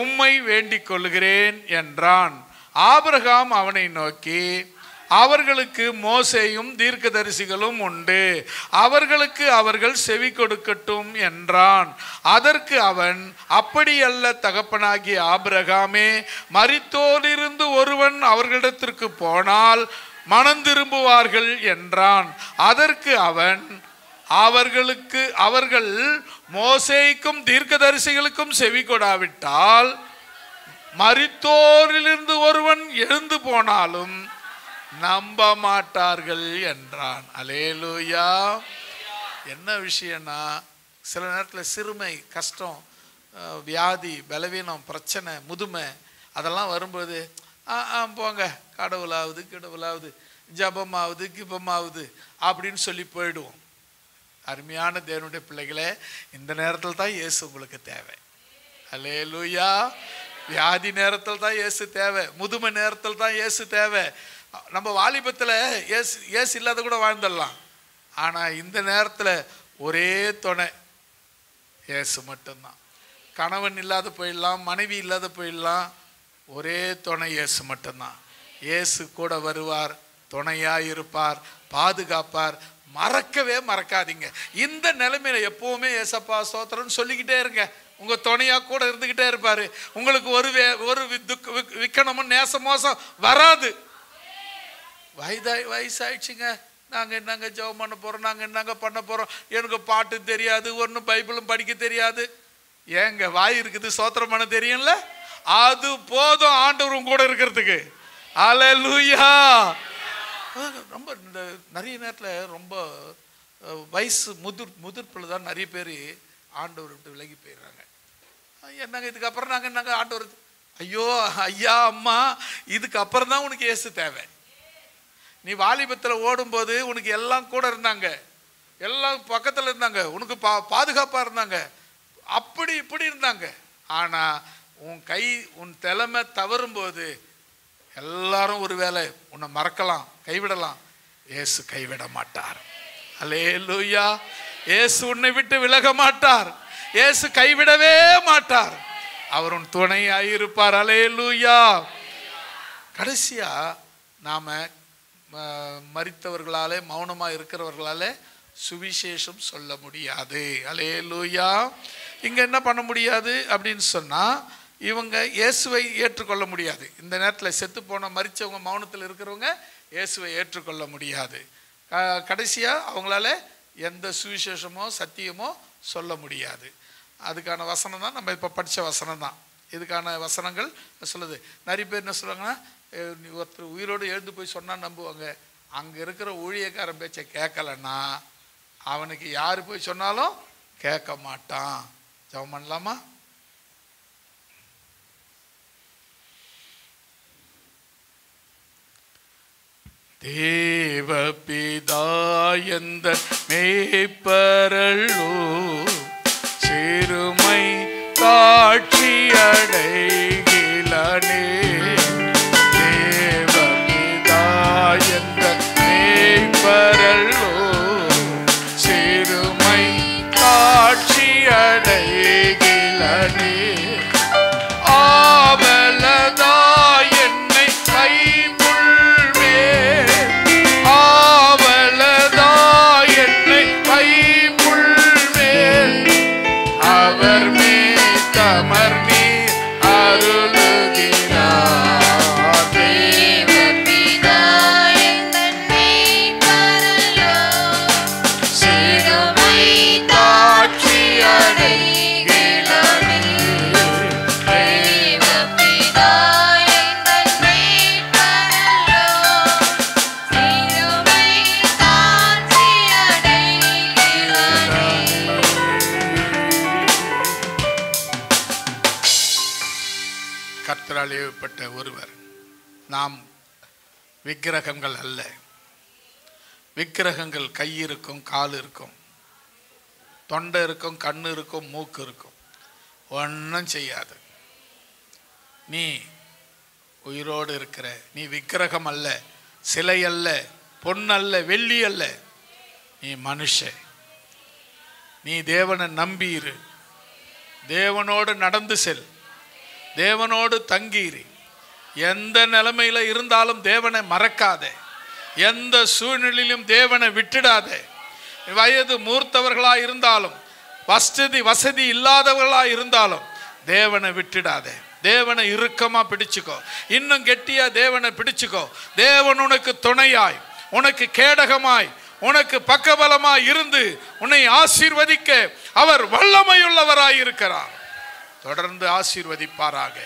உம்மை வேண்டிக் கொள்கிறேன் என்றான். ஆபிரகாம் அவனை நோக்கி, அவர்களுக்கு மோசேயும் தீர்க்கதரிசிகளும் உண்டு, அவர்களுக்கு அவர்கள் செவி கொடுக்கட்டும் என்றான். அதற்கு அவன், அப்படியல்ல தகப்பனாகிய ஆபிரகாமே, மரித்தோரிலிருந்து ஒருவன் அவர்களிடத்திற்கு போனால் மனம் திரும்புவார்கள் என்றான். அதற்கு அவன், அவர்கள் மோசேக்கும் தீர்க்கதரிசிகளுக்கும் செவி கொடாவிட்டால் மரித்தோரிலிருந்து ஒருவன் எழுந்து போனாலும் நம்ப மாட்டார்கள் என்றான். அல்லேலூயா. என்ன விஷயம்னா, சில நேரத்தில் சிறுமை, கஷ்டம், வியாதி, பலவீனம், பிரச்சனை, முதுமை அதெல்லாம் வரும்போது போங்க, கடவுளாவது ஜபமாவது கிபமாவது அப்படின்னு சொல்லி போயிடுவோம். அருமையான தேவனுடைய பிள்ளைகளே, இந்த நேரத்தில் தான் இயேசு உங்களுக்கு தேவை. அல்லேலூயா. வியாதி நேரத்தில் தான் இயேசு தேவை, முதுமை நேரத்தில் தான் இயேசு தேவை. நம்ம வாலிபத்தில் இயேசு இல்லாத கூட வாழ்ந்துடலாம். ஆனால் இந்த நேரத்தில் ஒரே துணை இயேசு மட்டும்தான். கணவன் இல்லாத போயிடலாம், மனைவி இல்லாத போயிடலாம், ஒரே துணை இயேசு மட்டும்தான். இயேசு கூட வருவார், துணையாக இருப்பார், பாதுகாப்பார். மறக்கவே மறக்காதீங்க. இந்த நிலைமையில எப்பவுமே ஏசப்பா ஸ்தோத்திரம்னு சொல்லிக்கிட்டே இருங்க. உங்க துணையா கூட இருந்துகிட்டே இருப்பாரு. உங்களுக்கு ஒரு விக்கணமும் நேச மோசம் வராது. வயசாயிடுச்சுங்க, நாங்கள் என்னங்க ஜெபம் பண்ண போகிறோம், நாங்கள் என்னங்க பண்ண போகிறோம், எனக்கு பாட்டு தெரியாது, ஒன்றும் பைபிளும் படிக்க தெரியாது. ஏங்க வாய் இருக்குது, ஸ்தோத்திரம் பண்ண தெரியும்ல, அது போதும் ஆண்டவரும் கூட இருக்கிறதுக்கு. அல்லேலூயா. ரொம்ப இந்த நிறைய நேரத்தில் ரொம்ப வயசு முதிர்ப்பில் தான் நிறைய பேர் ஆண்டவர் விட்டு விலகி போயிடுறாங்க. என்னங்க இதுக்கப்புறம் நாங்கள் என்னங்க ஆண்டவர், ஐயோ ஐயா அம்மா, இதுக்கப்புறம் தான் உனக்கு இயேசு தேவை. நீ வாலிபத்தில் ஓடும்போது உனக்கு எல்லாம் கூட இருந்தாங்க, எல்லாம் பக்கத்தில் இருந்தாங்க, உனக்கு பாதுகாப்பாக இருந்தாங்க, அப்படி இப்படி இருந்தாங்க. ஆனால் உன் தலைமை தவறும்போது எல்லாரும் ஒரு வேளை உன்னை மறக்கலாம், கைவிடலாம். இயேசு கைவிட மாட்டார். அல்லேலூயா. இயேசு உன்னை விட்டு விலக மாட்டார். இயேசு கைவிடவே மாட்டார். அவர் உன் துணையாயிருப்பார். அல்லேலூயா. கடைசியா நாம மரித்தவர்களாலே மௌனமாக இருக்கிறவர்களாலே சுவிசேஷம் சொல்ல முடியாது. அல்லேலூயா. இங்கே என்ன பண்ண முடியாது அப்படின்னு சொன்னால், இவங்க இயேசுவை ஏற்றுக்கொள்ள முடியாது. இந்த நேரத்தில் செத்து போன மரித்தவங்க மௌனத்தில் இருக்கிறவங்க இயேசுவை ஏற்றுக்கொள்ள முடியாது. கடைசியாக அவங்களால எந்த சுவிசேஷமோ சத்தியமோ சொல்ல முடியாது. அதுக்கான வசனம் தான் நம்ம இப்போ படித்த வசனம் தான். இதுக்கான வசனங்கள் சொல்லுது. நிறைய பேர் என்ன சொல்லுவாங்கன்னா, ஒருத்தர் உயிரோடு எழுந்து போய் சொன்னால் நம்புவாங்க. அங்கே இருக்கிற ஊழியக்காரன் பேச்சை கேட்கலன்னா அவனுக்கு யார் போய் சொன்னாலும் கேட்க மாட்டான். ஜெபம் பண்ணலாமா? தேவபிதா எந்த மேய்ப்பரல்லோ சிறுமை காட்சி அடைகிலனே. தேவபிதா எந்த மேய்ப்பரல்லோ சிறுமை காட்சி அடைகிலனே. ஆவலதா என்னை கைமுள்வே, ஆவலதா என்னை கைமுள்வேல். அவர் மேல் தமர் நீர் அருளுகிறார். தேவபிதா எந்தன் மேய்ப்பரல்லோ சிறுமை காட்சி அடைகிலனே. தேவபிதா எந்தன் மேய்ப்பரல்லோ சிறுமை காட்சி அடைகிலனே. கர்த்தரால் ஏவப்பட்ட ஒருவர். நாம் விக்கிரகங்கள் அல்ல. விக்கிரகங்கள் கை இருக்கும், கால் இருக்கும், தொண்டை இருக்கும், கண்ணு இருக்கும், மூக்கு இருக்கும், ஒன்றும் செய்யாது. நீ உயிரோடு இருக்கிற, நீ விக்கிரகம் அல்ல, சிலை அல்ல, பொன் அல்ல, வெள்ளி அல்ல, நீ மனுஷன். நீ தேவனை நம்பியிரு, தேவனோடு நடந்து செல், தேவனோடு தங்கியிரு. எந்த நிலைமையில இருந்தாலும் தேவனை மறக்காதே, எந்த சூழ்நிலையிலும் தேவனை விட்டுடாதே. வயது மூர்த்தவர்களாக இருந்தாலும், வசதி இல்லாதவர்களாக இருந்தாலும் தேவனை விட்டுடாதே. தேவனை இறுக்கமா பிடிச்சுக்கோ, இன்னும் கெட்டியா தேவனை பிடிச்சுக்கோ. தேவன் உனக்கு துணையாய், உனக்கு கேடகமாய், உனக்கு பக்கபலமாய் இருந்து உன்னை ஆசீர்வதிக்க அவர் வல்லமையுள்ளவராய் இருக்கிறார். தொடர்ந்து ஆசீர்வதிப்பாராக.